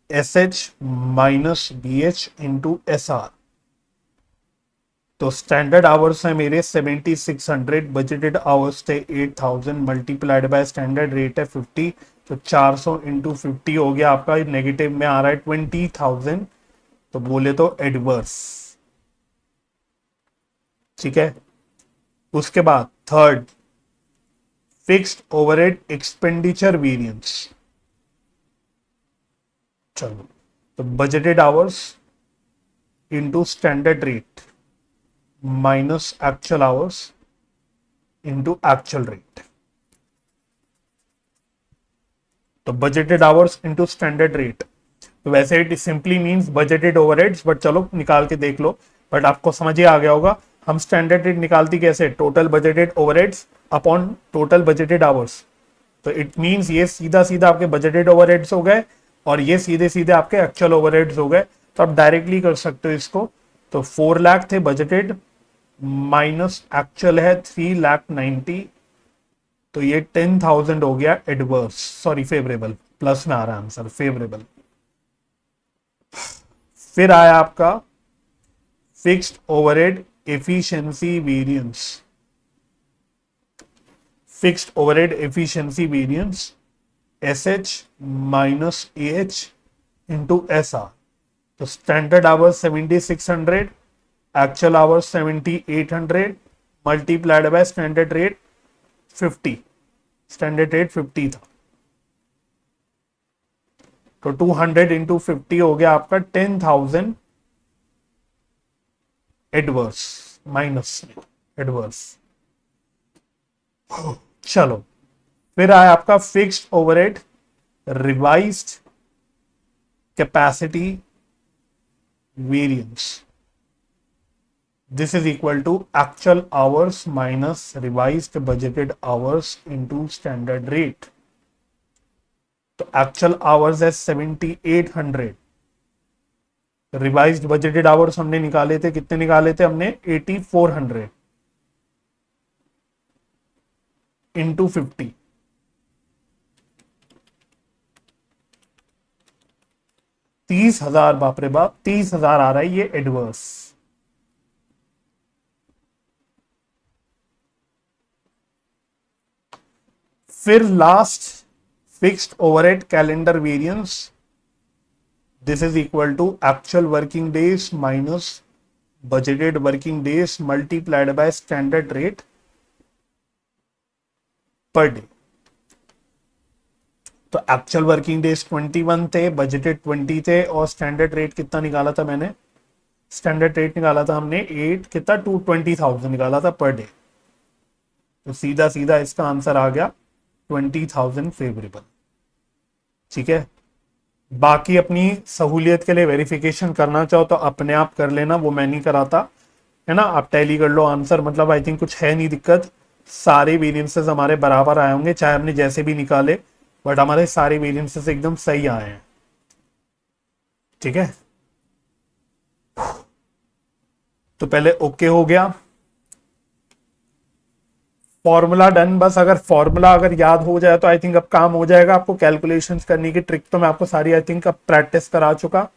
SH minus BH into SR। तो स्टैंडर्ड आवर्स है मेरे 7,600, बजटेड आवर्स थे 8,000 मल्टीप्लाइड बाय स्टैंडर्ड रेट है 50। तो 400 इंटू 50 हो गया आपका, नेगेटिव में आ रहा है 20,000, तो बोले तो एडवर्स, ठीक है। उसके बाद third, fixed overhead expenditure variance. चलो तो budgeted hours into standard rate minus actual hours into actual rate. तो budgeted hours into standard rate, तो वैसे it simply means budgeted overheads, but चलो निकाल के देख लो, बट आपको समझ ही आ गया होगा। हम स्टैंडर्ड रेट निकालती कैसे, total budgeted overheads upon total budgeted hours. तो इट मींस ये सीधा सीधा आपके बजटेड ओवरहेड्स हो गए और ये सीधे सीधे आपके एक्चुअल ओवरहेड्स हो गए। तो आप डायरेक्टली कर सकते हो इसको। तो 4 लाख थे बजटेड माइनस एक्चुअल है 3,90,000, तो ये 10,000 हो गया एडवर्स, सॉरी फेवरेबल, प्लस में आ रहा है आंसर फेवरेबल। फिर आया आपका fixed overhead efficiency variance, fixed overhead efficiency variance SH minus AH into SR। तो standard hours 7,600, actual hours 7,800 multiplied by standard rate 50, standard rate 50 था। तो 200 इंटू 50 हो गया आपका 10,000 एडवर्स माइनस एडवर्स। चलो फिर आया आपका fixed overhead revised capacity variance, this is equal to actual hours minus revised budgeted hours into standard rate. तो एक्चुअल आवर्स है 7800, रिवाइज्ड बजटेड आवर्स हमने निकाले थे, कितने निकाले थे हमने, 8400 इंटू 50, 30,000, बाप रे बाप 30,000 आ रहा है ये एडवर्स। फिर last fixed overhead calendar variance, this is equal to actual working days minus budgeted working days multiplied by standard rate per day. तो एक्चुअल वर्किंग डेज 21 थे, बजटेड 20 थे, और स्टैंडर्ड रेट कितना निकाला था मैंने, स्टैंडर्ड रेट निकाला था हमने 8 कितना 220,000 निकाला था पर डे। तो सीधा सीधा इसका आंसर आ गया 20,000 फेवरेबल। ठीक है, बाकी अपनी सहूलियत के लिए वेरिफिकेशन करना चाहो तो अपने आप कर लेना, वो मैं नहीं कराता, है ना। आप टैली कर लो आंसर, मतलब आई थिंक कुछ है नहीं दिक्कत, सारे वेरिएंसेस हमारे बराबर आए होंगे चाहे हमने जैसे भी निकाले, बट हमारे सारे वेरिएंसेस एकदम सही आए हैं। ठीक है, तो पहले ओके हो गया, फॉर्मूला डन। बस अगर फॉर्मूला अगर याद हो जाए तो आई थिंक अब काम हो जाएगा। आपको कैलकुलेशंस करने की ट्रिक तो मैं आपको सारी आई थिंक अब प्रैक्टिस करा चुका।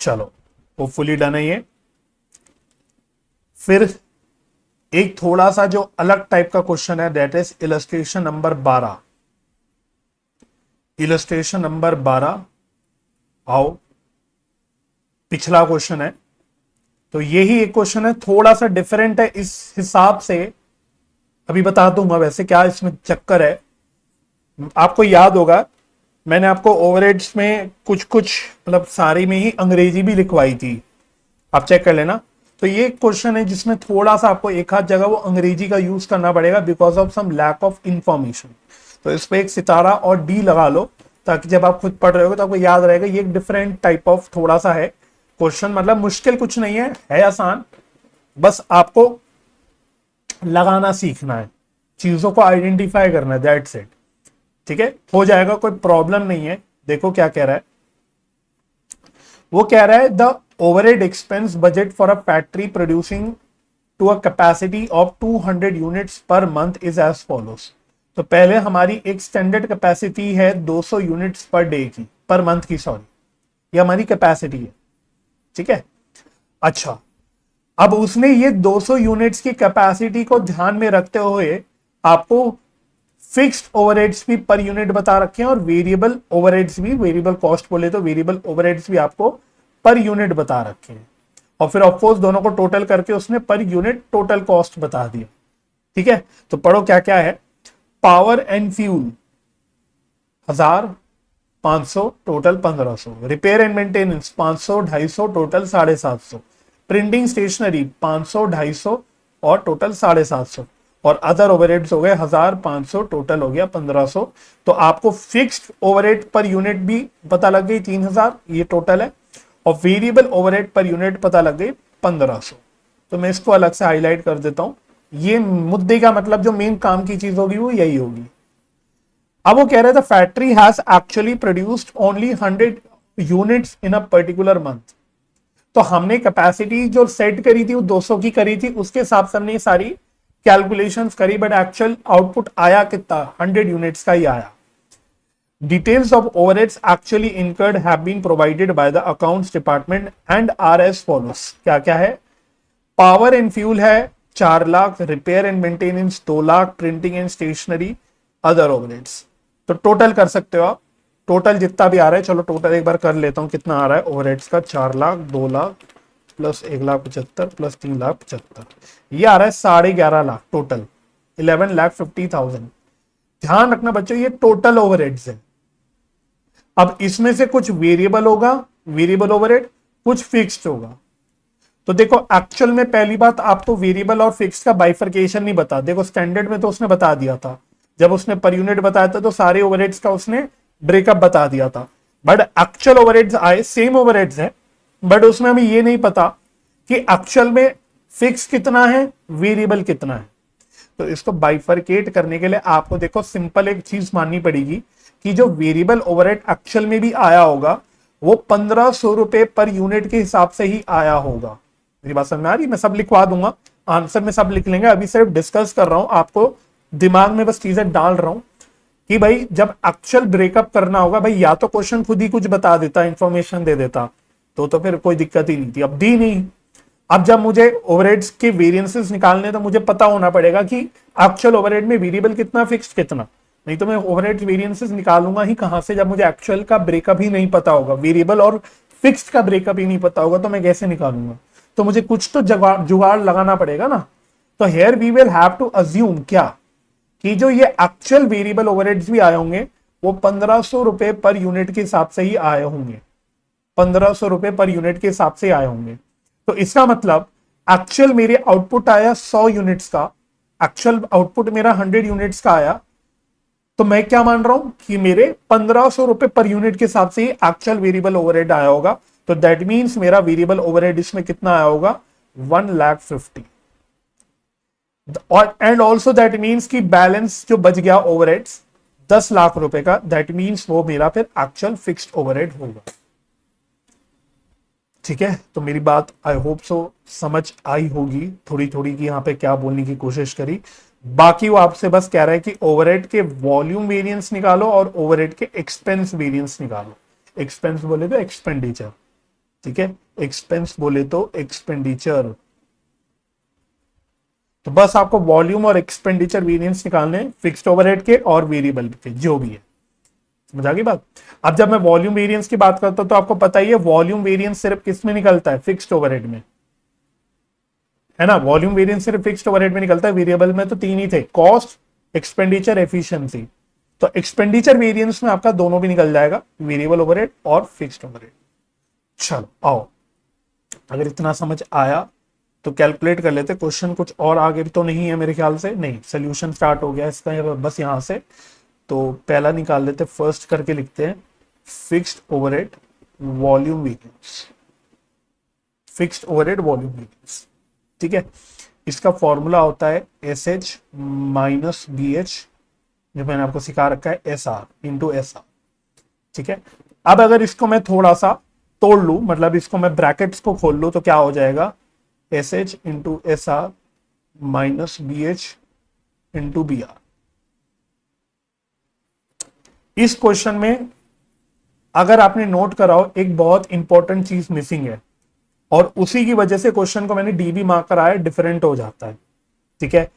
चलो होपफुली डन है ये। फिर एक थोड़ा सा जो अलग टाइप का क्वेश्चन है, that is illustration number 12। Illustration number 12 आओ, पिछला क्वेश्चन है, तो यही एक क्वेश्चन है, थोड़ा सा डिफरेंट है इस हिसाब से, अभी बता दूंगा वैसे क्या इसमें चक्कर है। आपको याद होगा मैंने आपको ओवरहेड्स में कुछ कुछ मतलब सारी में ही अंग्रेजी भी लिखवाई थी, आप चेक कर लेना। तो ये क्वेश्चन है जिसमें थोड़ा सा आपको एक आध जगह वो अंग्रेजी का यूज करना पड़ेगा because of some lack of information. तो इस पे एक सितारा और डी लगा लो ताकि जब आप खुद पढ़ रहे हो तो आपको याद रहेगा। ये एक डिफरेंट टाइप ऑफ थोड़ा सा है क्वेश्चन, मतलब मुश्किल कुछ नहीं है आसान, बस आपको लगाना सीखना है, चीजों को आइडेंटिफाई करना है, दैट्स इट। ठीक है, हो जाएगा, कोई प्रॉब्लम नहीं है। देखो क्या कह रहा है, वो कह रहा है the overhead expense budget for a factory producing to a capacity of 200 units per month is as follows. तो पहले हमारी एक स्टैंडर्ड कैपेसिटी है 200 यूनिट्स पर डे की, पर मंथ की, सॉरी, ये हमारी कैपेसिटी है। ठीक है, अच्छा, अब उसने ये 200 यूनिट्स की कैपेसिटी को ध्यान में रखते हुए आपको फिक्स्ड ओवरहेड्स भी पर यूनिट बता रखे हैं और वेरिएबल ओवरहेड्स भी, वेरिएबल कॉस्ट बोले तो वेरिएबल ओवरहेड्स भी आपको पर यूनिट बता रखे हैं, और फिर ऑफकोर्स दोनों को टोटल करके उसने पर यूनिट टोटल कॉस्ट बता दिया। ठीक है, तो पढ़ो क्या क्या है। Power and fuel 1500 total 1500, repair and maintenance 500 250 total 750, printing stationery 500 250 और टोटल 750, और अदर ओवरहेड्स हो गए 1500 टोटल हो गया 1500। तो आपको फिक्स्ड ओवरहेड पर यूनिट भी पता लग गई 3000, ये टोटल है, और वेरिएबल ओवरहेड पर यूनिट पता लग गई 1500। तो मैं इसको अलग से हाईलाइट कर देता हूं, ये मुद्दे का मतलब जो मेन काम की चीज होगी वो यही होगी। अब वो कह रहे थे factory has actually produced only 100 units in a particular month. तो हमने कैपेसिटी जो सेट करी थी वो 200 की करी थी, उसके हिसाब से हमने सारी कैलकुलेशंस करी, बट एक्चुअल आउटपुट आया कितना, 100 यूनिट्स का ही आया। Details of overheads actually incurred have been provided by the accounts department and are as follows. क्या क्या है, पावर एंड फ्यूल है 4 lakh, repair and maintenance 2 lakh, printing and stationery, other overheads. तो टोटल कर सकते हो आप, टोटल जितना भी आ रहा है, चलो टोटल एक बार कर लेता हूं कितना आ रहा है ओवरहेड्स का, 4 लाख 2 लाख प्लस 1,75,000 प्लस 3,75,000, ये आ रहा है 11.5 लाख टोटल, 11,50,000। ध्यान रखना बच्चों ये टोटल ओवरहेड्स है। अब इसमें से कुछ वेरिएबल होगा, वेरिएबल ओवरहेड, कुछ फिक्स्ड होगा। तो देखो एक्चुअल में पहली बात आपको वेरिएबल और फिक्स्ड का बाइफरकेशन नहीं बता, देखो स्टैंडर्ड में तो उसने बता दिया था, जब उसने पर यूनिट बताया था तो सारे ओवरहेड्स का उसने ब्रेकअप बता दिया था। बट एक्चुअल ओवरहेड्स आए, सेम ओवरहेड्स है, बट उसमें हमें ये नहीं पता कि एक्चुअल में फिक्स कितना है, वेरिएबल कितना है। तो इसको बाइफरकेट करने के लिए आपको देखो सिंपल एक चीज माननी पड़ेगी कि जो वेरिएबल ओवरहेड एक्चुअल में भी आया होगा वो 1500 रुपए पर यूनिट के हिसाब से ही आया होगा। मेरी बात समझ में आ रही? मैं सब लिखवा दूंगा, आंसर में सब लिख लेंगे, अभी सिर्फ डिस्कस कर रहा हूं, आपको दिमाग में बस चीजें डाल रहा हूं कि भाई जब एक्चुअल ब्रेकअप करना होगा, भाई या तो क्वेश्चन खुद ही कुछ बता देता, इंफॉर्मेशन दे देता, तो फिर कोई दिक्कत ही नहीं थी, अब दी नहीं। अब जब मुझे ओवरहेड्स के वेरिएंसेस निकालने तो मुझे पता होना पड़ेगा कि एक्चुअल ओवरहेड में वेरिएबल कितना, फिक्स्ड कितना, नहीं तो मैं ओवरहेड वेरिएंसेस निकालूंगा ही कहां से जब मुझे एक्चुअल का ब्रेकअप ही नहीं पता होगा, वेरिएबल और फिक्स्ड का ब्रेकअप ही नहीं पता होगा, तो मैं कैसे निकालूंगा? तो मुझे कुछ तो जुगाड़ लगाना पड़ेगा ना। तो here we will have to assume क्या कि जो ये एक्चुअल वेरिएबल ओवरहेड्स भी आए होंगे वो 1500 रुपए पर यूनिट के हिसाब से ही आए होंगे, 1500 रुपए पर यूनिट के हिसाब से आए होंगे। तो इसका मतलब एक्चुअल मेरे आउटपुट आया 100 यूनिट्स का, एक्चुअल आउटपुट मेरा 100 यूनिट्स का आया, तो मैं क्या मान रहा हूं कि मेरे 1500 रुपए पर यूनिट के हिसाब से ही एक्चुअल वेरिएबल ओवरहेड आया होगा। तो दैट मींस मेरा वेरिएबल ओवरहेड इसमें कितना आया होगा, 1,50,000। और एंड ऑल्सो दैट मींस कि बैलेंस जो बच गया ओवरहेड्स 10 लाख रुपए का, दैट मींस वो मेरा फिर एक्चुअल फिक्स्ड ओवरहेड होगा। ठीक है, तो मेरी बात आई होप सो समझ आई होगी थोड़ी थोड़ी कि यहाँ पे क्या बोलने की कोशिश करी। बाकी वो आपसे बस कह रहा है कि ओवरहेड के वॉल्यूम वेरिएंस निकालो और ओवरहेड के एक्सपेंस वेरिएंस निकालो। एक्सपेंस बोले तो एक्सपेंडिचर, ठीक है, एक्सपेंस बोले तो एक्सपेंडिचर। तो बस आपको वॉल्यूम और एक्सपेंडिचर वेरिएंस निकालने, फिक्स्ड ओवरहेड के और वेरिएबल के जो भी है। समझ आ गई बात? अब जब मैं वॉल्यूम वेरिएंस की बात करता हूं तो आपको पता ही है वॉल्यूम वेरिएंस सिर्फ किस में निकलता है, फिक्स्ड ओवरहेड में, है ना। वॉल्यूम वेरिएंस सिर्फ फिक्स्ड ओवरहेड में निकलता है, वेरिएबल में तो 3 ही थे, कॉस्ट, एक्सपेंडिचर, एफिशिएंसी। तो एक्सपेंडिचर वेरिएंस में आपका दोनों भी निकल जाएगा, वेरिएबल ओवरहेड और फिक्स्ड ओवरहेड। चलो आओ, अगर इतना समझ आया तो कैलकुलेट कर लेते। क्वेश्चन कुछ और आगे भी तो नहीं है मेरे ख्याल से, नहीं, सोल्यूशन स्टार्ट हो गया इसका बस यहां से। तो पहला निकाल लेते, फर्स्ट करके लिखते हैं fixed overhead volume variance, fixed overhead volume variance. ठीक है, इसका फॉर्मूला होता है S H minus B H, जो मैंने आपको सिखा रखा है, S R into S R. ठीक है, अब अगर इसको मैं थोड़ा सा तोड़ लू, मतलब इसको मैं ब्रैकेट्स को खोल लू, तो क्या हो जाएगा, S H into S R minus B H into B R. इस क्वेश्चन में अगर आपने नोट कराओ एक बहुत इंपॉर्टेंट चीज मिसिंग है, और उसी की वजह से क्वेश्चन को मैंने डीबी मार्क कराया, डिफरेंट हो जाता है। ठीक है,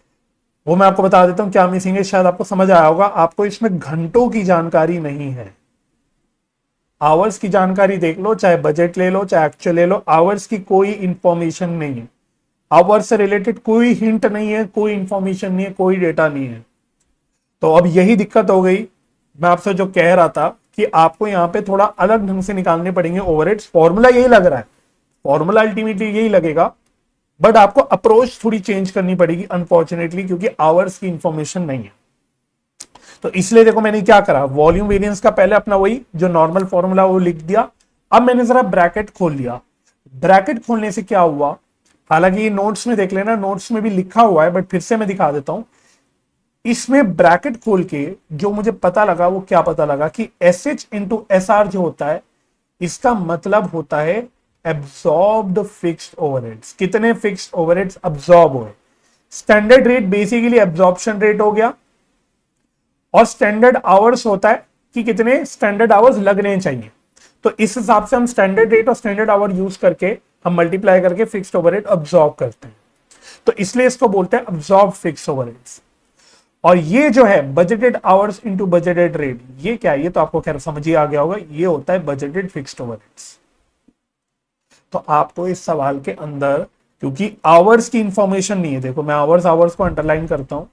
वो मैं आपको बता देता हूं क्या मिसिंग है, शायद आपको समझ आया होगा। आपको इसमें घंटों की जानकारी नहीं है, आवर्स की जानकारी देख लो, चाहे बजट ले लो, चाहे एक्चुअल ले लो, आवर्स की कोई इंफॉर्मेशन नहीं है, आवर्स से रिलेटेड कोई हिंट नहीं है, कोई इंफॉर्मेशन नहीं है, कोई डेटा नहीं है। तो अब यही दिक्कत हो गई। मैं आपसे जो कह रहा था कि आपको यहां पे थोड़ा अलग ढंग से निकालने पड़ेंगे ओवरहेड्स। फॉर्मूला यही लग रहा है, फॉर्मूला अल्टीमेटली यही लगेगा, बट आपको अप्रोच थोड़ी चेंज करनी पड़ेगी अनफॉर्चुनेटली, क्योंकि आवर्स की इंफॉर्मेशन नहीं है। तो इसलिए देखो मैंने क्या करा, वॉल्यूम वेरिएंस का पहले अपना वही जो नॉर्मल फॉर्मूला वो लिख दिया। अब मैंने जरा ब्रैकेट खोल लिया। ब्रैकेट खोलने से क्या हुआ, हालांकि ये नोट्स में देख लेना, नोट्स में भी लिखा हुआ है, बट फिर से मैं दिखा देता हूं। इसमें ब्रैकेट खोल के जो मुझे पता लगा, वो क्या पता लगा कि S H into S are जो होता है, इसका मतलब होता है एब्सॉर्ब्ड फिक्स्ड ओवरहेड्स। कितने फिक्स्ड ओवरहेड्स अब्सॉर्ब हुए। Standard rate basically absorption rate हो गया, और स्टैंडर्ड आवर्स होता है कि कितने स्टैंडर्ड आवर्स लगने चाहिए। तो इस हिसाब से हम स्टैंडर्ड रेट और स्टैंडर्ड आवर यूज करके हम मल्टीप्लाई करके फिक्स्ड ओवरहेड अब्सॉर्ब करते हैं। तो इसलिए इसको बोलते हैं अब्सॉर्ब फिक्स्ड ओवरहेड्स। और ये जो है budgeted hours into budgeted rate, ये क्या है, ये तो आपको खैर समझ ही आ गया होगा, ये होता है बजटेड फिक्स्ड ओवरहेड्स। तो आपको इस सवाल के अंदर, क्योंकि आवर्स की इंफॉर्मेशन नहीं है, देखो मैं आवर्स को अंडरलाइन करता हूं,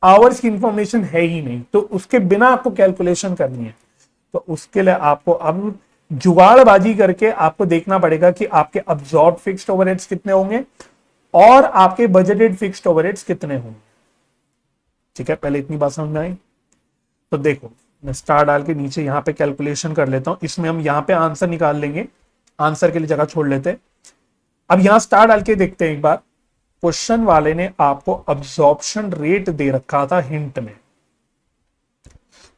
आवर्स की इंफॉर्मेशन है ही नहीं, तो उसके बिना आपको कैलकुलेशन करनी है। तो उसके लिए आपको अब जुगाड़बाजी करके आपको देखना पड़ेगा कि आपके अब्सॉर्ब फिक्स्ड ओवरहेड्स कितने होंगे और आपके बजटेड फिक्स्ड ओवरहेड्स कितने होंगे। ठीक है, पहले इतनी बात समझ में आई। तो देखो मैं स्टार डाल के नीचे यहाँ पे कैलकुलेशन कर लेता हूं, इसमें हम यहाँ पे आंसर निकाल लेंगे, आंसर के लिए जगह छोड़ लेते हैं। अब यहां स्टार डाल के देखते हैं एक बार। क्वेश्चन वाले ने आपको अब्जॉर्प्शन रेट दे रखा था हिंट में,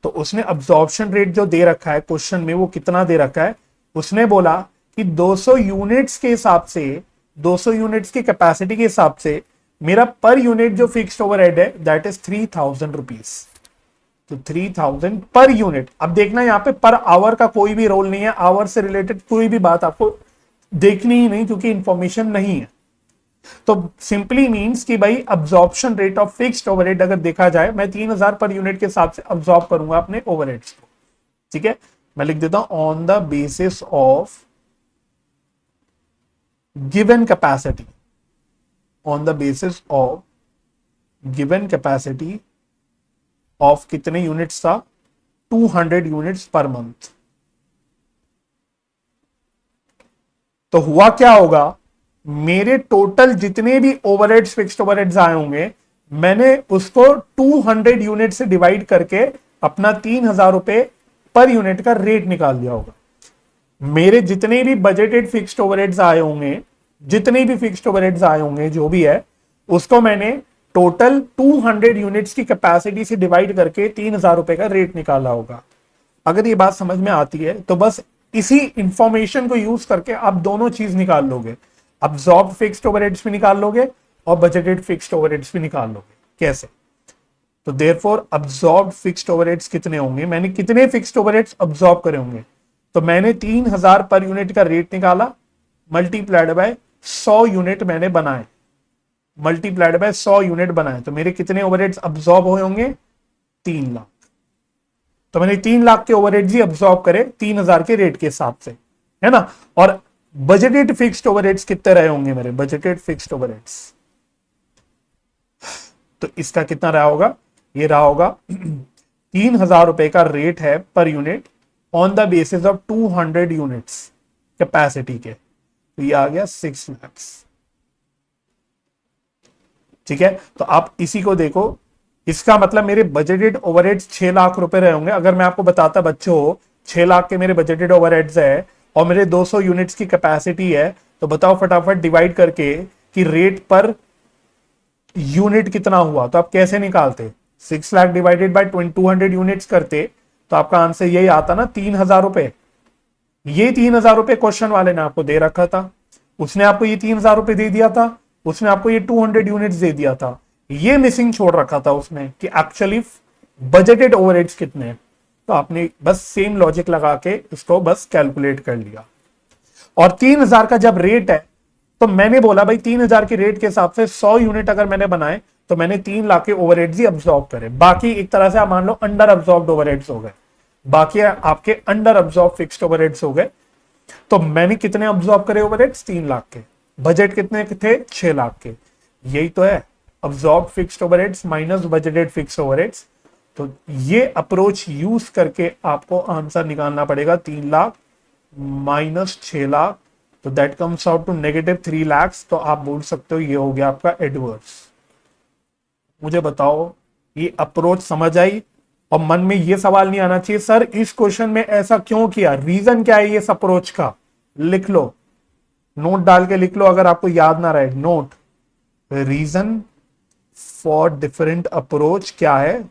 तो उसने अब्जॉर्प्शन रेट जो दे रखा है क्वेश्चन में वो कितना दे रखा है, उसने बोला कि 200 यूनिट्स के हिसाब से, 200 यूनिट्स की कैपेसिटी के हिसाब से मेरा पर यूनिट जो फिक्स्ड ओवरहेड है दैट इज 3000 रुपीज। तो 3000 पर यूनिट। अब देखना यहां पे पर आवर का कोई भी रोल नहीं है, आवर से रिलेटेड कोई भी बात आपको देखनी ही नहीं क्योंकि इंफॉर्मेशन नहीं है। तो सिंपली मींस कि भाई absorption rate of fixed overhead अगर देखा जाए, मैं 3000 पर यूनिट के हिसाब से अब्जॉर्ब करूंगा अपने ओवरहेड्स को। ठीक है, मैं लिख देता हूं on the basis of given capacity, on the basis of given capacity of कितने यूनिट्स था, 200 यूनिट्स पर मंथ। तो हुआ क्या होगा, मेरे टोटल जितने भी ओवरहेड्स फिक्स्ड ओवरहेड्स आए होंगे मैंने उसको 200 यूनिट से डिवाइड करके अपना 3000 रुपए पर यूनिट का रेट निकाल दिया होगा। मेरे जितने भी बजटेड फिक्स्ड ओवरहेड्स आए होंगे, जितने भी फिक्स्ड ओवरहेड्स आए होंगे जो भी है, उसको मैंने टोटल 200 यूनिट्स की कैपेसिटी से डिवाइड करके 3000 रुपए का रेट निकाला होगा। अगर ये बात समझ में आती है तो बस इसी इंफॉर्मेशन को यूज करके आप दोनों चीज निकाल लोगे, अब्सॉर्ब फिक्स्ड ओवरहेड्स भी निकाल लोगे और बजटेड फिक्स्ड ओवरहेड्स भी निकाल लोगे। कैसे? तो देयरफॉर अब्सॉर्ब फिक्स्ड ओवरहेड्स कितने होंगे, मैंने कितने फिक्स्ड ओवरहेड्स अब्सॉर्ब करे होंगे, तो मैंने 3000 पर यूनिट का रेट निकाला, मल्टीप्लाइड बाय 100 यूनिट मैंने बनाए, मल्टीप्लाइड बाय 100 यूनिट बनाए, तो मेरे कितने ओवरहेड्स अब्सॉर्ब हुए होंगे, 3 लाख। तो मैंने 3 लाख के ओवरहेड्स ही अब्सॉर्ब करे 3000 के रेट के हिसाब से, है ना। और बजटेड फिक्स्ड ओवरहेड्स कितने रहे होंगे मेरे, बजटेड फिक्स्ड ओवरहेड्स, तो इसका कितना रहा होगा, ये रहा होगा 3000 रुपए का रेट है per unit on the basis of 200 units capacity के, तो ये आ गया 6 लाख। ठीक है, तो आप इसी को देखो, इसका मतलब मेरे बजटेड ओवरहेड्स 6 लाख रुपए रहे होंगे। अगर मैं आपको बताता बच्चों 6 लाख के मेरे बजटेड ओवरहेड्स है और मेरे 200 यूनिट्स की कैपेसिटी है, तो बताओ फटाफट डिवाइड करके कि रेट पर यूनिट कितना हुआ, तो आप कैसे निकालते, 6 लाख डिवाइडेड बाय 200 यूनिट्स करते तो आपका आंसर यही आता ना, 3000 रुपए। ये 3000 रुपए क्वेश्चन वाले ने आपको दे रखा था, उसने आपको ये 3000 रुपए दे दिया था, उसने आपको ये 200 यूनिट्स दे दिया था, ये मिसिंग छोड़ रखा था उसने कि एक्चुअली बजटेड ओवरहेड्स कितने हैं। तो आपने बस सेम लॉजिक लगा के इसको बस कैलकुलेट कर लिया। और 3000 का जब रेट है तो मैंने बोला भाई 3000 के रेट के हिसाब से 100 यूनिट अगर मैंने बनाए तो मैंने 3 लाख के ओवरहेड्स ही अब्सॉर्ब करे, बाकी एक तरह से आप मान लो अंडर अब्सॉर्ब्ड ओवरहेड्स हो गए, बाकी आपके अंडर अब्सॉर्ब फिक्स्ड ओवरहेड्स हो गए। तो मैंने कितने अब्सॉर्ब करे ओवरहेड्स, 3 लाख के, बजट कितने थे, 6 लाख के। यही तो है absorb fixed overheads minus budgeted fixed overheads. तो ये अप्रोच यूज करके आपको आंसर निकालना पड़ेगा, 3 लाख माइनस 6 लाख, तो that comes out to -3 lakh. तो आप बोल सकते हो ये हो गया आपका एडवर्स। मुझे बताओ ये अप्रोच समझ आई? और मन में ये सवाल नहीं आना चाहिए सर इस क्वेश्चन में ऐसा क्यों किया, रीजन क्या है ये अप्रोच का, लिख लो, नोट डाल के लिख लो अगर आपको याद ना रहे, note reason for different approach क्या है।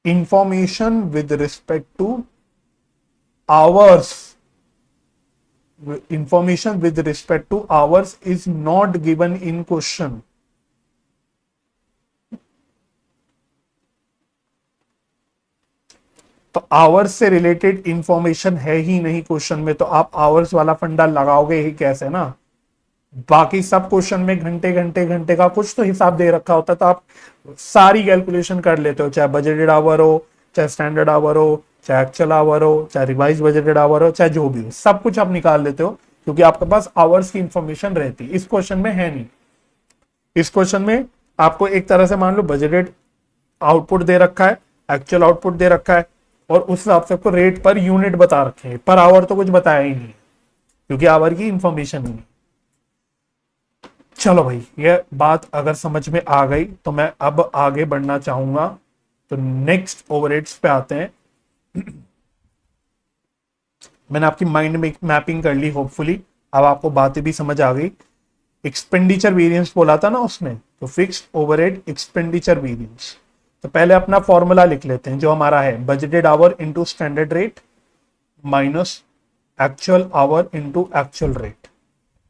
Information with respect to hours, information with respect to hours is not given in question. तो आवर्स से रिलेटेड इंफॉर्मेशन है ही नहीं क्वेश्चन में, तो आप आवर्स वाला फंडा लगाओगे ही कैसे ना। बाकी सब क्वेश्चन में घंटे घंटे घंटे का कुछ तो हिसाब दे रखा होता है, तो आप सारी कैलकुलेशन कर लेते हो, चाहे बजटेड आवर हो, चाहे स्टैंडर्ड आवर हो, चाहे एक्चुअल आवर हो, चाहे रिवाइज बजटेड आवर हो, चाहे जो भी हो, सब कुछ आप निकाल लेते हो क्योंकि आपके पास आवर्स की इंफॉर्मेशन रहती है। इस क्वेश्चन में है नहीं, इस क्वेश्चन में आपको एक तरह से मान लो बजटेड आउटपुट दे रखा है, एक्चुअल आउटपुट दे रखा है, और उस हिसाब से आपको रेट पर यूनिट बता रखे हैं, पर आवर तो कुछ बताया ही नहीं क्योंकि आवर की इंफॉर्मेशन ही नहीं। चलो भाई, ये बात अगर समझ में आ गई तो मैं अब आगे बढ़ना चाहूंगा। तो नेक्स्ट ओवरहेड्स पे आते हैं। मैंने आपकी माइंड में मैपिंग कर ली होपफुली, अब आपको बातें भी समझ आ गई। एक्सपेंडिचर वेरिएंस बोला था ना उसने, तो फिक्स्ड ओवरहेड एक्सपेंडिचर वेरिएंस। तो पहले अपना फॉर्मूला लिख लेते हैं जो हमारा है, budgeted hour into standard rate minus actual our into actual rate.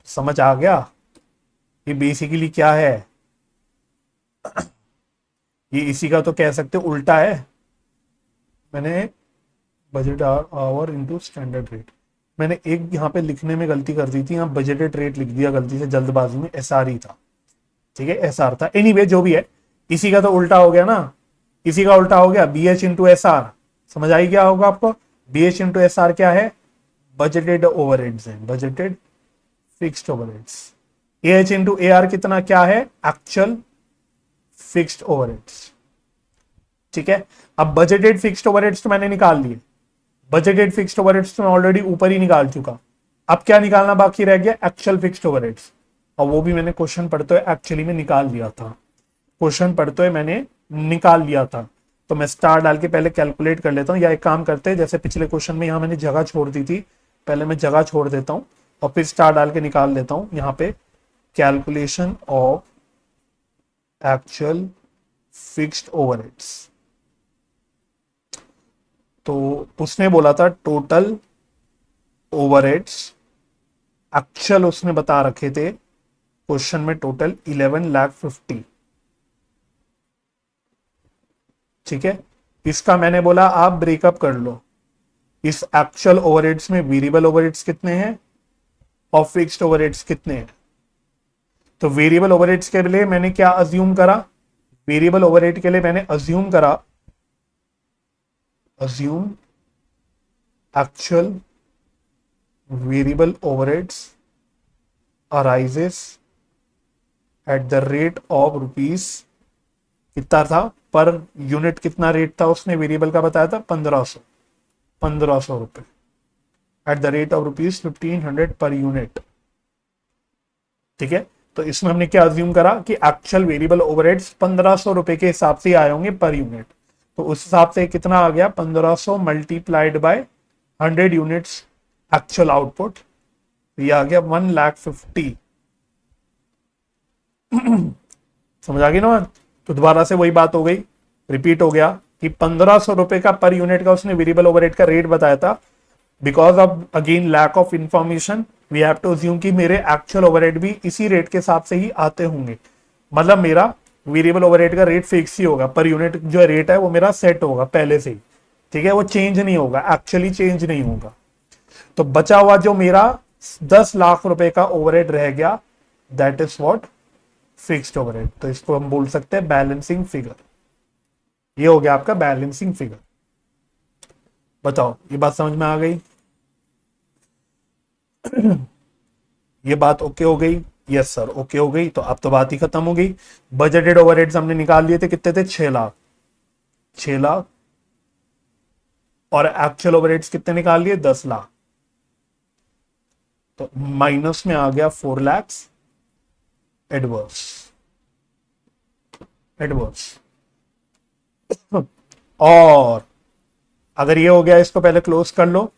समझ आ गया ये बेसिकली क्या है? ये इसी का तो कह सकते हो उल्टा है। मैंने budget our into standard rate, मैंने एक यहाँ पे लिखने में गलती कर दी थी, यहाँ बजटेड रेट लिख दिया गलती से जल्दबाजी में, एसआर ही था। ठीक है, एसआर था। एनीवे जो भी है, इसी का तो उल्टा हो गया ना, इसी का उल्टा हो गया, B H into S R. समझ आई क्या होगा आपको? B H into S R क्या है? बजटेड ओवरहेड्स हैं, budgeted fixed overheads. A H into A R कितना क्या है? Actual fixed overheads. ठीक है, अब बजटेड फिक्स्ड ओवरहेड्स तो मैंने निकाल लिए, बजटेड फिक्स्ड ओवरहेड्स तो मैं ऑलरेडी ऊपर ही निकाल चुका। अब क्या निकालना बाकी रह गया? एक्चुअल फिक्स्ड ओवरहेड्स, और वो भी मैंने क्वेश्चन पढ़ते हुए एक्चुअली में निकाल लिया था, क्वेश्चन पढ़ते हुए मैंने निकाल लिया था। तो मैं स्टार डाल के पहले कैलकुलेट कर लेता हूँ, या एक काम करते हैं जैसे पिछले क्वेश्चन में यहाँ मैंने जगह छोड़ दी थी, पहले मैं जगह छोड़ देता हूँ और फिर स्टार डाल के निकाल लेता हूँ। यहाँ पे calculation of actual fixed overheads, तो उसने बोला था टोटल ओवरहेड्स, एक्चुअल उसने बता रखे थे क्वेश्चन में टोटल 11,50,000। ठीक है, इसका मैंने बोला आप ब्रेकअप कर लो, इस एक्चुअल ओवरहेड्स में वेरिएबल ओवरहेड्स कितने हैं और फिक्स्ड ओवरहेड्स कितने हैं। तो वेरिएबल ओवरहेड्स के लिए मैंने क्या अज्यूम करा? वेरिएबल ओवरहेड के लिए मैंने अज्यूम करा, assume actual variable overheads arises at the rate of rupees, कितना था पर यूनिट, कितना रेट था उसने वेरिएबल का बताया था? 1500 रुपए, eight the rate of rupees 1500 per unit. ठीक है, तो इसमें हमने क्या अज्यूम करा कि एक्चुअल वेरिएबल ओवरहेड्स 1500 रुपए के हिसाब से आए होंगे पर यूनिट। तो उस हिसाब से कितना आ गया? 1500 multiplied by 100 units actual output, ये आ गया 1,50,000। समझ आ गई ना? तो दोबारा से वही बात हो गई, रिपीट हो गया कि 1500 रुपए का पर यूनिट का उसने वेरिएबल ओवरहेड का रेट बताया था। Because of again lack of information we have to assume कि मेरे एक्चुअल ओवरहेड भी इसी रेट के हिसाब से ही आते होंगे, मतलब मेरा वेरिएबल ओवरहेड का रेट फिक्स ही होगा, पर यूनिट जो रेट है वो मेरा सेट होगा पहले से ही। ठीक है, वो चेंज नहीं होगा, एक्चुअली चेंज नहीं होगा। तो बचा हुआ जो मेरा 10 लाख रुपए का ओवरहेड रह गया, that is what? Fixed overhead. तो इसको हम बोल सकते हैं बैलेंसिंग फिगर। ये हो गया आपका बैलेंसिंग फिगर। बताओ, ये बात समझ में आ गई? ये बात ओके हो गई? यस सर, ओके हो गई। तो अब तो बात ही खत्म हो गई। बजटेड ओवरहेड्स हमने निकाल लिए थे, कितने थे? 6 लाख, 6 लाख। और एक्चुअल ओवरहेड्स कितने निकाल लिए? 10 लाख। तो माइनस में आ गया 4 लाख एडवर्स, एडवर्स। और अगर ये हो गया, इसको पहले क्लोज कर लो।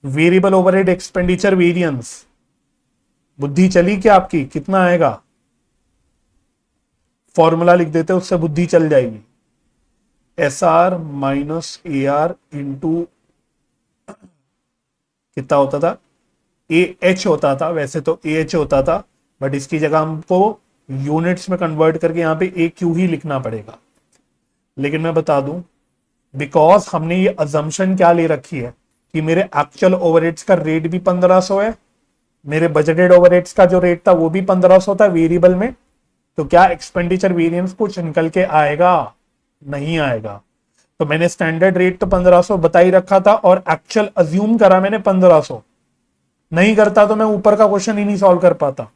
वेरिएबल ओवरहेड एक्सपेंडिचर वेरिएंस, बुद्धि चली क्या आपकी? कितना आएगा? फॉर्मूला लिख देते, उससे बुद्धि चल जाएगी। S R minus A R into कितना होता था? ए एच होता था, वैसे तो ए एच होता था, बट इसकी जगह हमको यूनिट्स में कन्वर्ट करके यहाँ पे ए क्यू ही लिखना पड़ेगा। लेकिन मैं बता दूं, बिकॉज हमने ये अजम्पशन क्या ले रखी है कि मेरे एक्चुअल ओवरहेड्स का रेट भी 1500 है, मेरे बजटेड ओवरहेड्स का जो रेट था वो भी 1500 था वेरिएबल में, तो क्या एक्सपेंडिचर वेरिएंस कुछ निकल के आएगा? नहीं आएगा। तो मैंने स्टैंडर्ड रेट तो 1500 बता ही रखा था और एक्चुअल अज्यूम करा मैंने 1500। नहीं करता तो मैं ऊपर का क्वेश्चन ही नहीं सॉल्व कर पाता।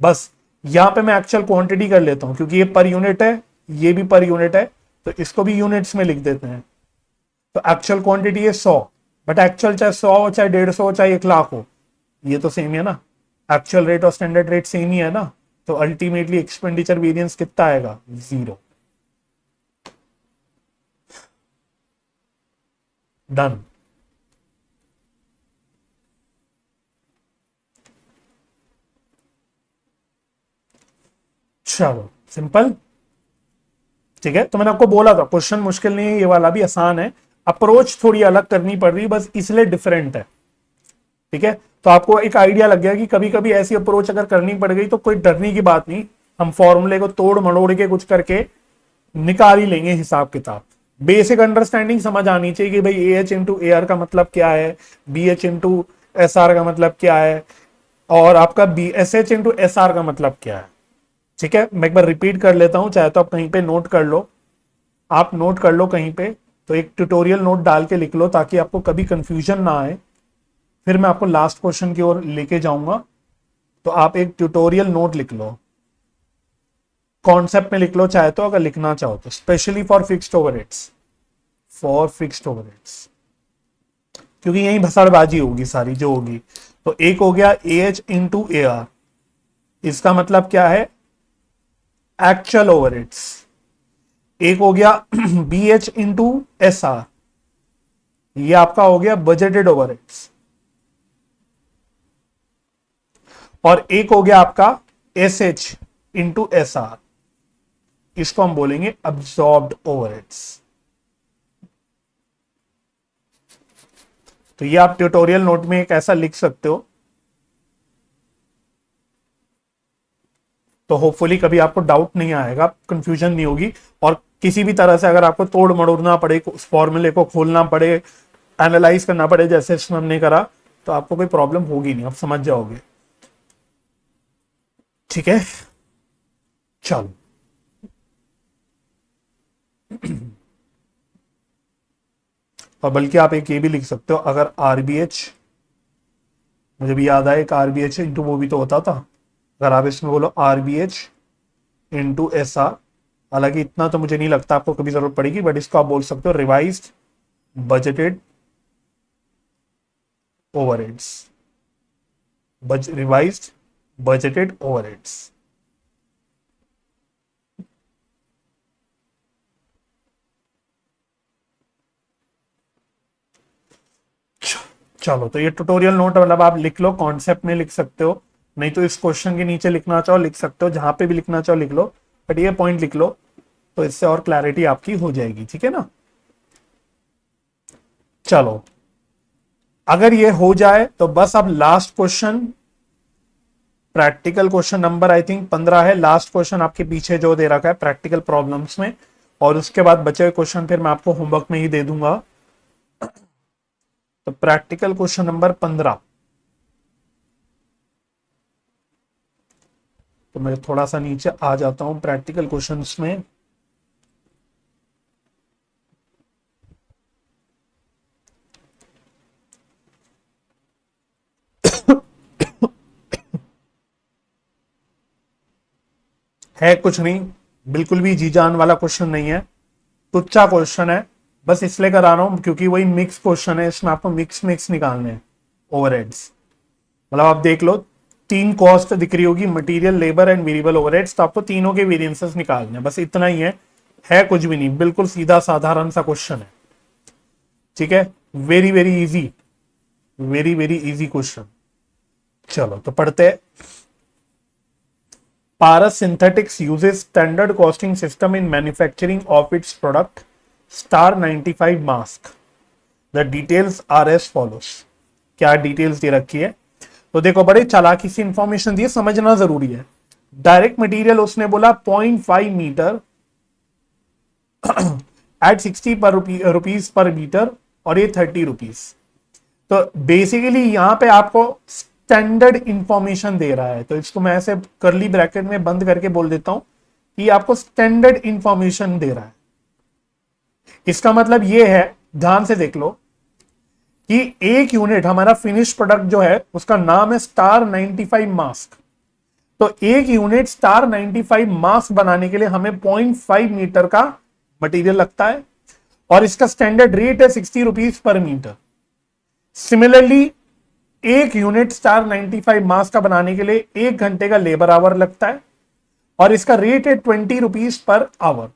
बस यहां पे मैं एक्चुअल क्वांटिटी कर लेता हूं, क्योंकि ये पर यूनिट है, ये भी पर यूनिट है, तो इसको भी यूनिट्स में लिख देते हैं। तो एक्चुअल क्वांटिटी है 100, बट एक्चुअल चाहे 100 हो, चाहे 150 हो, चाहे 1 लाख हो, ये तो सेम है ना। एक्चुअल रेट और स्टैंडर्ड रेट सेम ही है ना, तो अल्टीमेटली एक्सपेंडिचर वेरिएंस कितना आएगा, 0। डन। चलो सिंपल। ठीक है, तो मैंने आपको बोला था क्वेश्चन मुश्किल नहीं है, ये वाला भी आसान है, अप्रोच थोड़ी अलग करनी पड़ रही है बस, इसलिए डिफरेंट है। ठीक है, तो आपको एक आइडिया लग गया कि कभी कभी ऐसी अप्रोच अगर करनी पड़ गई तो कोई डरने की बात नहीं, हम फॉर्मूले को तोड़ मड़ोड़ के कुछ करके निकाल ही लेंगे हिसाब किताब। बेसिक अंडरस्टैंडिंग समझ आनी चाहिए कि भाई A H into A R का मतलब क्या है, B H into S R का मतलब क्या है, और आपका B S H into S R का मतलब क्या है। ठीक है, मैं एक बार रिपीट कर लेता हूं, चाहे तो आप कहीं पे नोट कर लो, आप नोट कर लो कहीं पे, तो एक ट्यूटोरियल नोट डाल के लिख लो ताकि आपको कभी कंफ्यूजन ना आए। फिर मैं आपको लास्ट क्वेश्चन की ओर लेके जाऊंगा, तो आप एक ट्यूटोरियल नोट लिख लो, कॉन्सेप्ट में लिख लो चाहे तो, अगर लिखना चाहो तो, specially for fixed overheads, for fixed overheads, क्योंकि यही भसड़बाजी होगी सारी जो होगी। तो एक हो गया A H into A R, इसका मतलब क्या है, एक्चुअल ओवरहेड्स। एक हो गया B H into S R, ये आपका हो गया बजटेड ओवरहेड्स। और एक हो गया आपका S H into S are, इसको हम बोलेंगे अब्सॉर्ब्ड ओवरहेड्स। तो ये आप ट्यूटोरियल नोट में एक ऐसा लिख सकते हो, तो होपफुली कभी आपको डाउट नहीं आएगा, कंफ्यूजन नहीं होगी। और किसी भी तरह से अगर आपको तोड़ मड़ोड़ना पड़े, उस फॉर्मूले को खोलना पड़े, एनालाइज करना पड़े जैसे इसमें हमने करा, तो आपको कोई प्रॉब्लम होगी नहीं, आप समझ जाओगे। ठीक है, चलो। और बल्कि आप एक ये भी लिख सकते हो, अगर आरबीएच, मुझे भी याद आया एक आरबीएच इंटू वो भी तो होता था, अगर आप इसमें बोलो आरबीएच इंटू एस आर, हालांकि इतना तो मुझे नहीं लगता आपको कभी जरूरत पड़ेगी, बट इसको आप बोल सकते हो revised budgeted overheads, revised budgeted overheads. चलो, तो ये ट्यूटोरियल नोट मतलब आप लिख लो, कॉन्सेप्ट में लिख सकते हो, नहीं तो इस क्वेश्चन के नीचे लिखना चाहो लिख सकते हो, जहां पे भी लिखना चाहो लिख लो, बट ये पॉइंट लिख लो, तो इससे और क्लैरिटी आपकी हो जाएगी। ठीक है ना, चलो, अगर ये हो जाए तो बस अब last question, practical question number I think 15 है, लास्ट क्वेश्चन आपके पीछे जो दे रखा है प्रैक्टिकल प्रॉब्लम्स में, और उसके बाद बचे हुए क्वेश्चन फिर मैं आपको होमवर्क में ही दे दूंगा। तो प्रैक्टिकल क्वेश्चन नंबर 15, तो मैं थोड़ा सा नीचे आ जाता हूं प्रैक्टिकल क्वेश्चंस में। है कुछ नहीं, बिल्कुल भी जी जान वाला क्वेश्चन नहीं है, तुच्चा क्वेश्चन है, बस इसलिए करा रहा हूं क्योंकि वही मिक्स क्वेश्चन है, इसमें आपको मिक्स मिक्स निकालने हैं ओवरहेड्स। मतलब आप देख लो, तीन कॉस्ट दिख रही होगी, material, labour and variable overheads, तो आपको तीनों के वेरिएंसेस निकालने हैं, बस इतना ही है कुछ भी नहीं, बिल्कुल सीधा साधारण सा क्वेश्चन है। ठीक है, very very easy, very very easy question. चलो तो पढ़ते हैं। Paras Synthetics uses standard costing system in manufacturing of its product Star 95 mask. The details are as follows. क्या डिटेल्स दे रखी है, तो देखो बड़े चालाकी से इंफॉर्मेशन दी है, समझना जरूरी है। डायरेक्ट मटेरियल उसने बोला 0.5 metre at 60 rupees per metre, और ये 30 रुपीज। तो बेसिकली यहां पे आपको स्टैंडर्ड इंफॉर्मेशन दे रहा है, तो इसको मैं ऐसे करली ब्रैकेट में बंद करके बोल देता हूं कि आपको स्टैंडर्ड इंफॉर्मेशन दे रहा है। इसका मतलब ये है, ध्यान से देख लो, कि एक यूनिट हमारा फिनिश प्रोडक्ट जो है उसका नाम है स्टार 95 मास्क। तो एक यूनिट स्टार 95 मास्क बनाने के लिए हमें 0.5 मीटर का मटेरियल लगता है, और इसका स्टैंडर्ड रेट है 60 रुपीज पर मीटर। सिमिलरली एक यूनिट स्टार 95 मास का बनाने के लिए 1 घंटे का लेबर आवर लगता है और इसका रेट है 20 रुपीज पर आवर।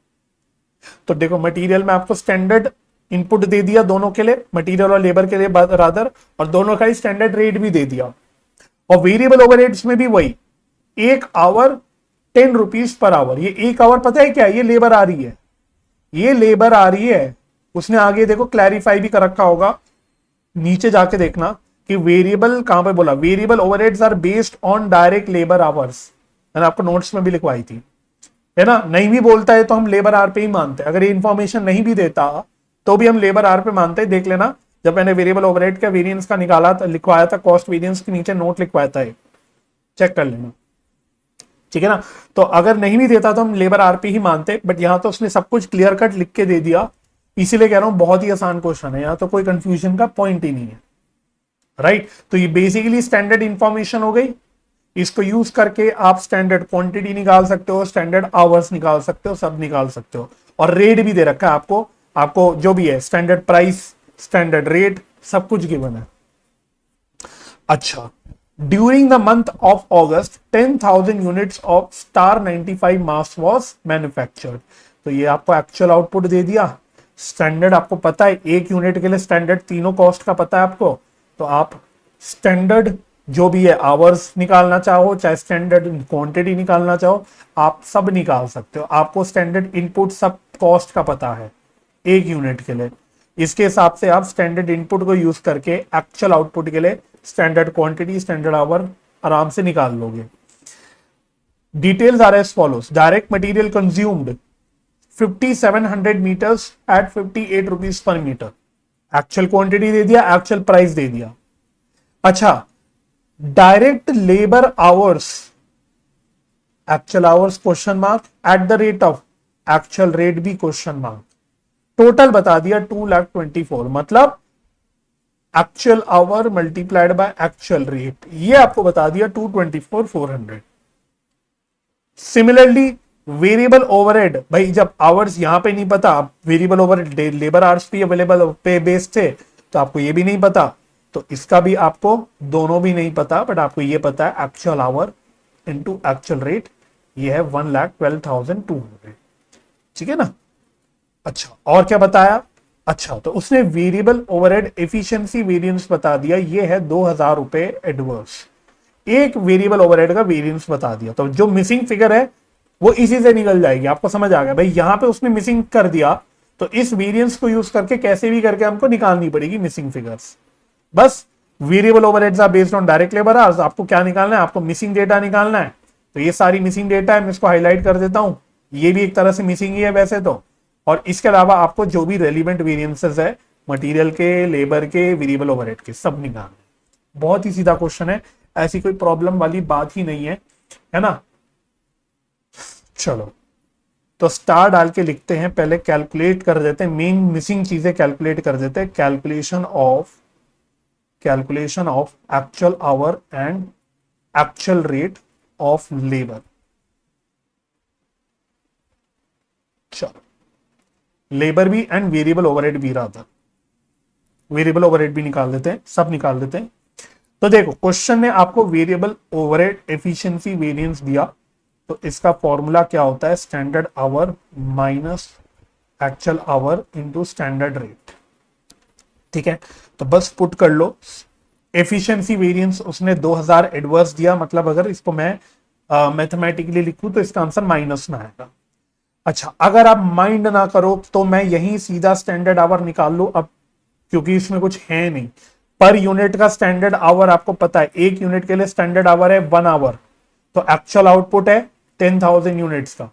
तो देखो मटेरियल में आपको स्टैंडर्ड इनपुट दे दिया दोनों के लिए, मटेरियल और लेबर के लिए रादर, और दोनों का ही स्टैंडर्ड रेट भी दे दिया। और वेरिएबल ओवरहेड्स में भी वही, 1 आवर 10 रुपीज पर आवर। ये 1 आवर पता है क्या, ये लेबर आ रही है, ये लेबर आ रही है। उसने आगे देखो क्लैरिफाई भी कर रखा होगा, नीचे जाके देखना कि वेरिएबल कहां पे बोला, variable overheads are based on direct labour hours. मैंने आपको नोट्स में भी लिखवाई थी, है ना। नहीं भी बोलता है तो हम लेबर आवर पे ही मानते हैं, अगर ये इंफॉर्मेशन नहीं भी देता तो भी हम लेबर आवर पे मानते हैं। देख लेना, जब मैंने वेरिएबल ओवरहेड का वेरिएंस का निकाला था, लिखवाया था, कॉस्ट वेरिएंस के नीचे नोट लिखवाया था, चेक कर लेना, ठीक है ना। तो अगर नहीं भी देता तो हम लेबर आर पे ही मानते, बट यहां तो उसने सब कुछ क्लियर कट लिख के दे दिया, इसीलिए कह रहा हूं बहुत ही आसान क्वेश्चन है, यहां तो कोई कंफ्यूजन का पॉइंट ही नहीं है, राइट। तो ये बेसिकली स्टैंडर्ड इंफॉर्मेशन हो गई, इसको यूज करके आप स्टैंडर्ड क्वांटिटी निकाल सकते हो, स्टैंडर्ड आवर्स निकाल सकते हो, सब निकाल सकते हो। और रेट भी दे रखा है आपको, आपको जो भी है स्टैंडर्ड प्राइस, स्टैंडर्ड रेट, सब कुछ गिवन है। अच्छा, during the month of August 10,000 units of star 95 mass was manufactured. तो ये आपको एक्चुअल आउटपुट दे दिया, स्टैंडर्ड आपको पता है, एक यूनिट के लिए स्टैंडर्ड तीनों कॉस्ट का पता है आपको, तो आप स्टैंडर्ड जो भी है आवर्स निकालना चाहो, चाहे स्टैंडर्ड क्वांटिटी निकालना चाहो, आप सब निकाल सकते हो। आपको स्टैंडर्ड इनपुट सब कॉस्ट का पता है एक यूनिट के लिए, इसके हिसाब से आप स्टैंडर्ड इनपुट को यूज करके एक्चुअल आउटपुट के लिए स्टैंडर्ड क्वांटिटी, स्टैंडर्ड आवर आराम से निकाल लोगे। Details are as follows, direct material consumed 5700 meters at 58 rupees per meter, actual quantity दे दिया, एक्चुअल प्राइस दे दिया। अच्छा, direct labour hours, actual hours question mark, at the rate of, actual rate भी क्वेश्चन मार्क, टोटल बता दिया 2,24,000, मतलब actual hour multiplied by actual rate, ये आपको बता दिया 224,400। सिमिलरली वेरिएबल ओवरहेड, भाई जब आवर्स यहां पे नहीं पता, वेरिएबल ओवरहेड लेबर आवर्स भी अवेलेबल पे बेस्ड थे, तो आपको ये भी नहीं पता, तो इसका भी आपको दोनों भी नहीं पता, बट आपको ये पता है actual our into actual rate, ये है 1,12,200, ठीक है ना। अच्छा, और क्या बताया, अच्छा तो उसने वेरिएबल ओवरहेड एफिशिएंसी वेरिएंस बता दिया, ये है 2,000 रुपए एडवर्स, एक वेरिएबल ओवरहेड का वेरिएंस बता दिया। तो जो मिसिंग फिगर है वो इसी से निकल जाएगी, आपको समझ आ गया भाई, यहां पे उसने मिसिंग कर दिया, तो इस वेरिएंस को यूज करके कैसे भी करके हमको निकालनी पड़ेगी मिसिंग फिगर्स। बस variable overheads are based on direct labour hours, आपको क्या निकालना है, आपको मिसिंग डेटा निकालना है। तो ये सारी मिसिंग डेटा है, मैं इसको हाईलाइट कर देता हूं, ये भी एक तरह से मिसिंग ही है वैसे तो। और इसके अलावा आपको जो भी रेलिवेंट वेरिएंसेस है मटेरियल के, लेबर के, वेरिएबल ओवरहेड के, सब निकालना। बहुत ही सीधा क्वेश्चन है, ऐसी कोई प्रॉब्लम वाली बात ही नहीं है ना। चलो तो स्टार डाल के लिखते हैं, पहले कैलकुलेट कर देते हैं, मेन मिसिंग चीजें कैलकुलेट कर देते हैं। Calculation of actual our and actual rate of labour. चलो, लेबर भी एंड वेरिएबल ओवरहेड भी रहा था, वेरिएबल ओवरहेड भी निकाल देते हैं, सब निकाल देते हैं। तो देखो क्वेश्चन ने आपको वेरिएबल ओवरहेड एफिशिएंसी वेरिएंस दिया, तो इसका फॉर्मूला क्या होता है, standard hour minus actual our into standard rate, ठीक है। तो बस पुट कर लो, एफिशिएंसी वेरिएंस उसने 2,000 एडवर्स दिया, मतलब अगर इसको मैं मैथमेटिकली लिखूं तो इसका आंसर माइनस में आएगा। अच्छा, अगर आप माइंड ना करो तो मैं यही सीधा स्टैंडर्ड आवर निकाल लूं अब, क्योंकि इसमें कुछ है नहीं। पर यूनिट का स्टैंडर्ड आवर आपको पता है, एक यूनिट के लिए स्टैंडर्ड आवर है 1 आवर, तो एक्चुअल आउटपुट है 10,000 यूनिट्स का,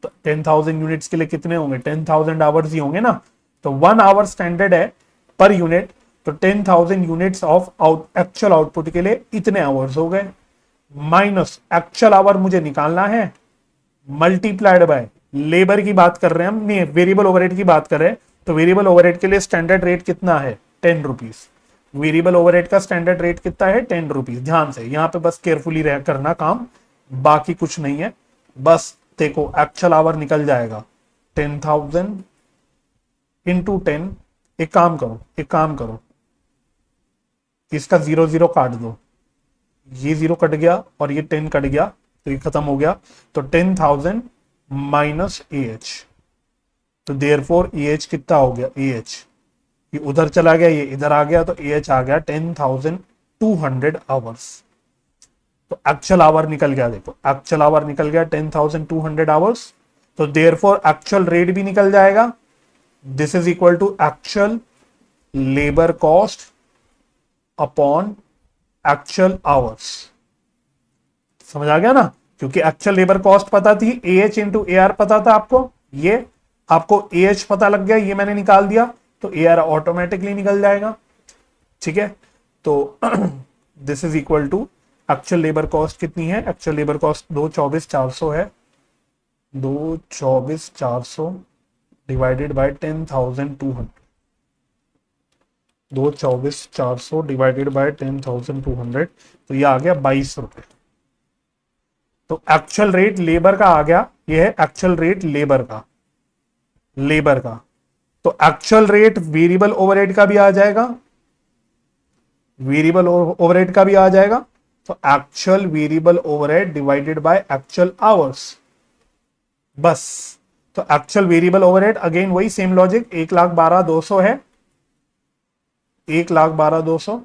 तो 10,000 यूनिट्स के लिए कितने होंगे, 10,000 आवर्स ही होंगे ना। तो 1 आवर स्टैंडर्ड है पर यूनिट, तो 10,000 यूनिट्स ऑफ एक्चुअल आउटपुट के लिए इतने आवर्स हो गए, माइनस एक्चुअल आवर मुझे निकालना है, मल्टीप्लाइड बाय लेबर की बात कर रहे हैं हम, नहीं वेरिएबल ओवरहेड की बात कर रहे हैं, तो वेरिएबल ओवरहेड के लिए स्टैंडर्ड रेट कितना है, 10 रुपीज। वेरिएबल ओवरहेड का स्टैंडर्ड रेट कितना है, 10 रुपीज। ध्यान से यहां पे बस केयरफुली करना काम, बाकी कुछ नहीं है। बस देखो एक्चुअल आवर निकल जाएगा 10,000 इंटू 10। एक काम करो इसका 0 0 काट दो, ये 0 कट गया और ये 10 कट गया, तो ये खत्म हो गया। तो 10,000 माइनस ए एच, तो देयरफॉर ए एच कितना हो गया, ए एच ये उधर चला गया, ये इधर आ गया, तो ए एच आ गया 10,200 आवर्स। तो एक्चुअल आवर निकल गया, देखो एक्चुअल आवर निकल गया 10,200 आवर्स। तो देयरफॉर एक्चुअल रेट भी निकल जाएगा। This is equal to actual labour cost upon actual hours. समझ आ गया ना, क्योंकि एक्चुअल लेबर कॉस्ट पता थी, ए एच इंटू ए आर पता था आपको, ये आपको ए एच पता लग गया, ये मैंने निकाल दिया, तो ए आर ऑटोमेटिकली निकल जाएगा। ठीक है, तो this is equal to actual labour cost कितनी है, एक्चुअल लेबर कॉस्ट 224,400 है, 224,400 डिवाइडेड बाय 10,200, 224,400 डिवाइडेड बाय 10,200, तो ये आ गया 22 रुपए। तो एक्चुअल रेट लेबर का आ गया, ये है एक्चुअल रेट लेबर का, लेबर का। तो एक्चुअल रेट वेरिएबल ओवरहेड का भी आ जाएगा, वेरिएबल ओवरहेड का भी आ जाएगा। तो actual variable overhead divided by actual hours, बस। तो एक्चुअल वेरिएबल ओवरहेड अगेन वही सेम लॉजिक, 1,12,200 है, 1,12,200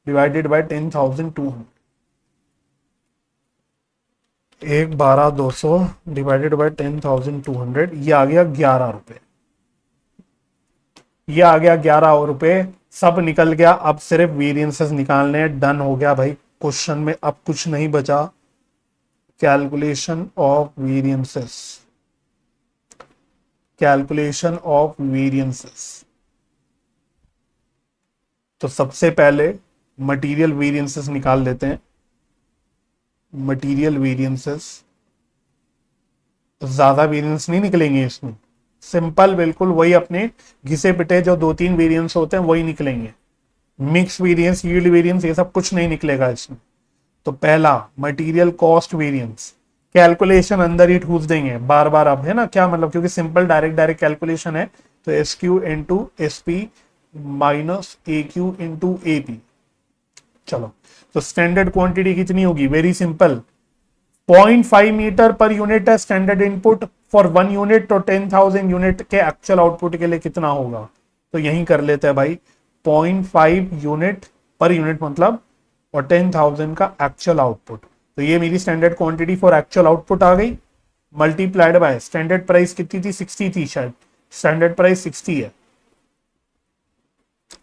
डिवाइडेड बाय 10,200, 1,12,200 डिवाइडेड बाय 10,200, ये आ गया 11 रुपए, ये आ गया 11 रुपए। सब निकल गया, अब सिर्फ वेरिएंसेस निकालने हैं, डन हो गया भाई। क्वेश्चन में अब कुछ नहीं बचा, calculation of variances, calculation of variances. तो सबसे पहले मटेरियल वेरिएंसेस निकाल लेते हैं, मटेरियल वेरिएंसेस। ज्यादा वेरिएंस नहीं निकलेंगे इसमें, सिंपल बिल्कुल वही अपने घिसे पिटे जो 2-3 वेरिएंस होते हैं वही निकलेंगे। मिक्स वेरिएंस, यील्ड वेरिएंस, ये सब कुछ नहीं निकलेगा इसमें। तो पहला मटेरियल कॉस्ट वेरिएंस, कैलकुलेशन अंदर ही ठूस देंगे बार बार, अब है ना क्या मतलब, क्योंकि सिंपल डायरेक्ट डायरेक्ट कैलकुलेशन है। तो S Q into S P minus A Q into A P. चलो, तो स्टैंडर्ड क्वांटिटी कितनी होगी, very simple, 0.5 metre per unit है स्टैंडर्ड इनपुट फॉर 1 यूनिट, तो 10,000 यूनिट के एक्चुअल आउटपुट के लिए कितना होगा, तो यही कर लेते हैं भाई, 0.5 यूनिट पर यूनिट मतलब, और 10,000 का एक्चुअल आउटपुट। तो ये मेरी standard quantity for actual output आ गई, मल्टीप्लाइड बाय स्टैंडर्ड प्राइस कितनी थी, 60 थी शायद, स्टैंडर्ड प्राइस 60 है,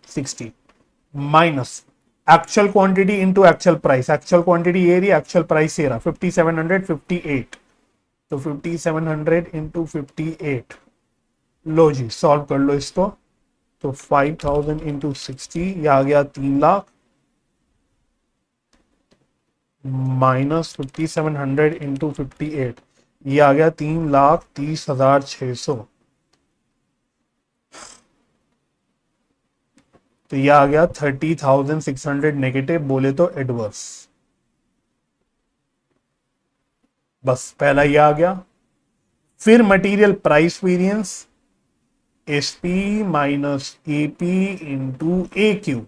60 minus actual quantity into actual price, actual quantity ये रही, एक्चुअल प्राइस ये रहा 5758, तो 5700 इंटू 58। लो जी सॉल्व कर लो इसको, तो 5,000 इंटू 60, ये आ गया 3 लाख, माइनस 5700 इंटू 58, ये आ गया 3,30,600। तो ये आ गया 30,600 नेगेटिव, बोले तो एडवर्स। बस पहला ये आ गया। फिर material price variance, SP minus AP into A Q.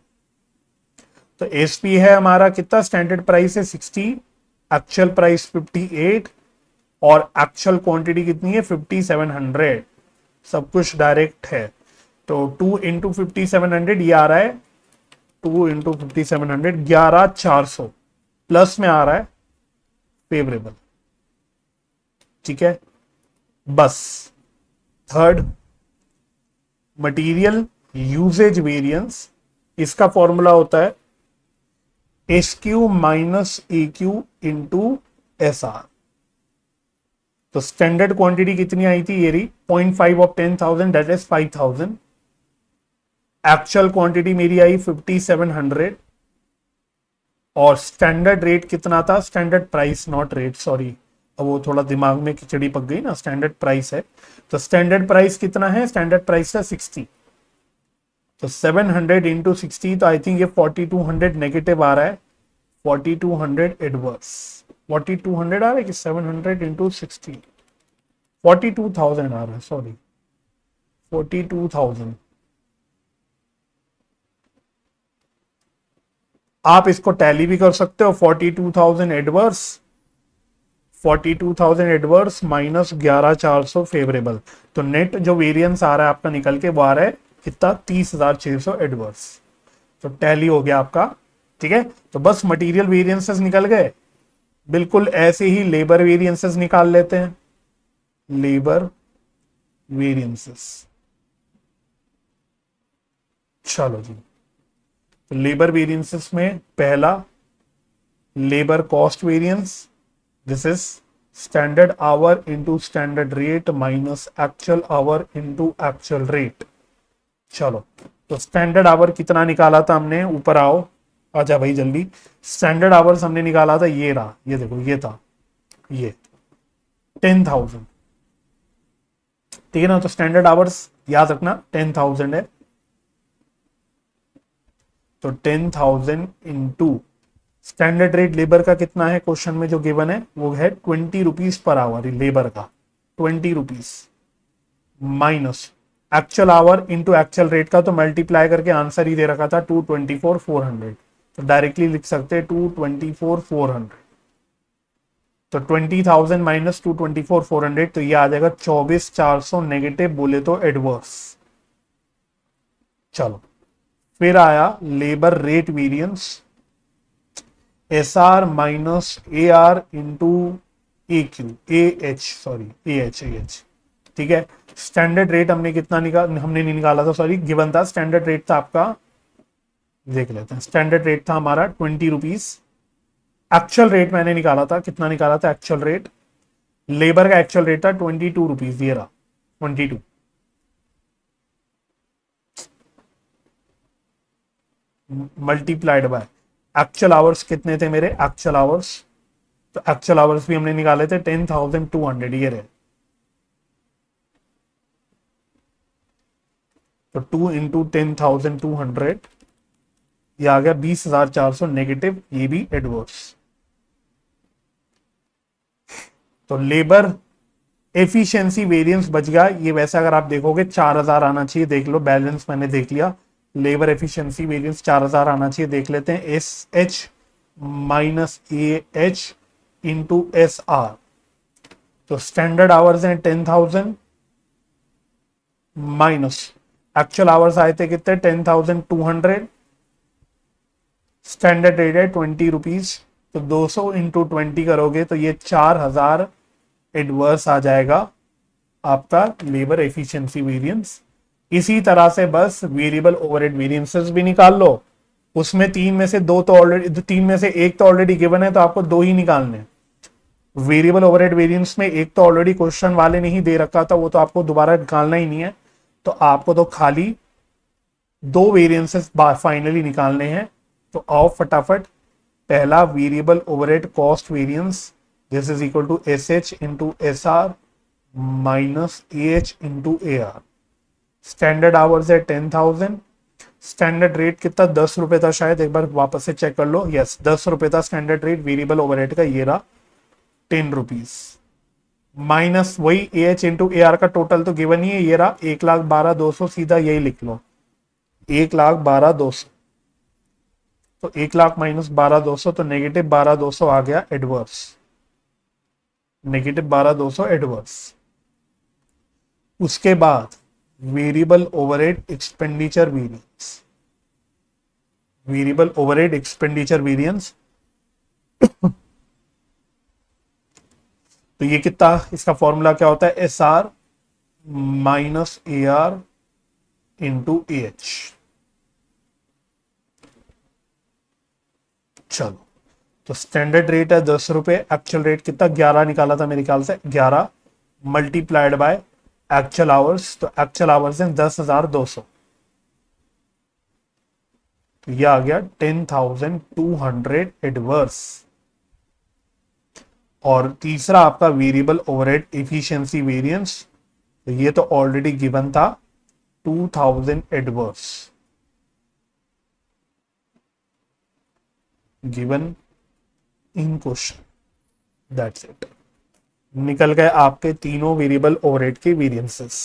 तो एसपी है हमारा कितना, स्टैंडर्ड प्राइस है 60, एक्चुअल प्राइस 58, और एक्चुअल क्वांटिटी कितनी है 5700, सब कुछ डायरेक्ट है। तो 2 इंटू 5700 ये आ रहा है, 2 इंटू 5700 11,400 प्लस में आ रहा है, फेवरेबल। ठीक है, बस। थर्ड मटेरियल यूजेज वेरिएंस, इसका फॉर्मूला होता है S Q minus A Q into S are. तो स्टैंडर्ड क्वांटिटी कितनी आई थी, ये रही 0.5 of 10,000 that is 5,000। Actual quantity मेरी आई 5700, और स्टैंडर्ड रेट कितना था, standard price not rate, sorry, अब वो थोड़ा दिमाग में खिचड़ी पक गई ना, स्टैंडर्ड प्राइस है। तो स्टैंडर्ड प्राइस कितना है, स्टैंडर्ड प्राइस है 60, तो 700 इंटू 60, तो आई थिंक ये 4200 नेगेटिव आ रहा है, 4200 एडवर्स, 4200 आ रहा है कि 700 इंटू 60, 42,000 आ रहा है, सॉरी 42,000, आप इसको टैली भी कर सकते हो। 42,000 एडवर्स, 42,000 एडवर्स माइनस 11,400 फेवरेबल, तो नेट जो वेरिएंस आ रहा है आपका निकल के वो आ रहा है कितना, 30,600 एडवर्स। तो टैली हो गया आपका। ठीक है, तो बस मटेरियल वेरिएंसेस निकल गए। बिल्कुल ऐसे ही लेबर वेरिएंसेस निकाल लेते हैं। लेबर वेरिएंसेस, चलो जी। तो लेबर वेरिएंसेस में पहला labour cost variance, this is standard hour into standard rate minus actual hour into actual rate. चलो, तो स्टैंडर्ड आवर कितना निकाला था हमने, ऊपर आओ, आजा भाई जल्दी। स्टैंडर्ड आवर्स हमने निकाला था, ये रहा, ये देखो, ये था, ये 10,000। ठीक है ना, तो स्टैंडर्ड आवर्स याद रखना 10,000 है। तो 10,000 इंटू स्टैंडर्ड रेट लेबर का कितना है, क्वेश्चन में जो गिवन है वो है 20 रुपीज पर आवर लेबर का, 20 rupees minus actual hour into actual rate का, तो मल्टीप्लाई करके आंसर ही दे रखा था 224,400। तो डायरेक्टली लिख सकते हैं 224,400। तो 20,000 माइनस 224,400, तो ये आ जाएगा 24,400 नेगेटिव बोले तो एडवर्स। चलो, फिर आया labour rate variance, S R minus A R into A Q, A H, sorry A H, A H. ठीक है, स्टैंडर्ड रेट हमने कितना हमने नहीं निकाला था, सॉरी गिवन था। स्टैंडर्ड रेट था आपका, देख लेते हैं, स्टैंडर्ड रेट था हमारा 20 रुपीज। एक्चुअल रेट मैंने निकाला था, कितना निकाला था एक्चुअल रेट, लेबर का एक्चुअल रेट था 22 रुपीज, ये रहा 22। मल्टीप्लाइड बाय एक्चुअल आवर्स कितने थे मेरे, एक्चुअल आवर्स, तो एक्चुअल आवर्स भी हमने निकाले थे 10,200, ये रहे। तो 2 इंटू 10,200, ये आ गया 20,400 नेगेटिव, ये भी एडवर्स। तो लेबर एफिशिएंसी वेरिएंस बच गया ये, वैसे अगर आप देखोगे 4,000 आना चाहिए, देख लो, बैलेंस मैंने देख लिया। लेबर एफिशिएंसी वेरिएंस 4,000 आना चाहिए, देख लेते हैं। S H minus A H into S are, तो स्टैंडर्ड आवर्स हैं 10,000 माइनस एक्चुअल आवर्स आए थे कितने, 10,200, स्टैंडर्ड रेट है 20 रुपीज, तो 200 इंटू 20 करोगे तो ये 4,000 एडवर्स आ जाएगा आपका लेबर एफिशिएंसी वेरिएंस। इसी तरह से बस वेरिएबल ओवरहेड वेरिएंसेस भी निकाल लो। उसमें तीन में से दो तो ऑलरेडी, तीन में से एक तो ऑलरेडी गिवन है, तो आपको दो ही निकालने हैं। वेरिएबल ओवरहेड वेरिएंस में एक तो ऑलरेडी क्वेश्चन वाले ने ही दे रखा था, वो तो आपको दोबारा निकालना ही नहीं है, तो आपको तो खाली दो वेरिएंसेस फाइनली निकालने हैं। तो आओ फटाफट, पहला variable overhead cost variance, this is equal to S H into S R minus A H into A R. Standard hours है 10,000, स्टैंडर्ड रेट कितना, 10 रुपए था शायद, एक बार वापस से चेक कर लो, यस 10 रुपए था स्टैंडर्ड रेट वेरिएबल ओवरहेड का, ये रहा 10 रुपीज, माइनस वही ए एच इंटू ए आर का टोटल तो गिवन ही है, ये रहा 1,12,200, सीधा यही लिख लो 1,12,200। तो 1,00,000 माइनस 12,200, तो नेगेटिव 12,200 आ गया एडवर्स, नेगेटिव 12,200 एडवर्स। उसके बाद variable overhead expenditure variance, variable overhead expenditure variance, तो ये कितना, इसका फॉर्मूला क्या होता है, S R minus A R into A H. चलो, तो स्टैंडर्ड रेट है 10 रुपए, एक्चुअल रेट कितना 11 निकाला था मेरे ख्याल से, 11 मल्टीप्लाइड बाय एक्चुअल आवर्स, तो एक्चुअल आवर्स हैं 10,200, तो ये आ गया 10,200 एडवर्स। और तीसरा आपका वेरिएबल ओवरहेड एफिशिएंसी वेरिएंस, तो ये तो ऑलरेडी गिवन था 2,000 adverse, given in question, that's it. निकल गए आपके तीनों वेरिएबल ओवरहेड के वेरिएंसेस।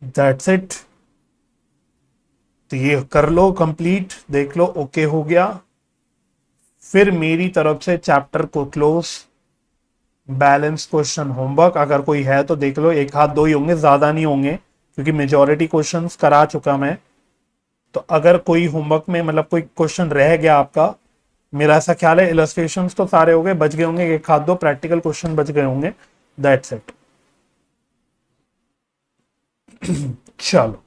That's it. तो ये कर लो कंप्लीट, देख लो ओके हो गया। फिर मेरी तरफ से चैप्टर को क्लोज। बैलेंस क्वेश्चन होमवर्क अगर कोई है तो देख लो, एक हाथ दो ही होंगे, ज्यादा नहीं होंगे क्योंकि मेजॉरिटी क्वेश्चंस करा चुका मैं। तो अगर कोई होमवर्क में मतलब कोई क्वेश्चन रह गया आपका, मेरा ऐसा ख्याल है इलस्ट्रेशंस तो सारे हो गए, बच गए होंगे एक हाथ दो प्रैक्टिकल क्वेश्चन बच गए होंगे। That's it. चलो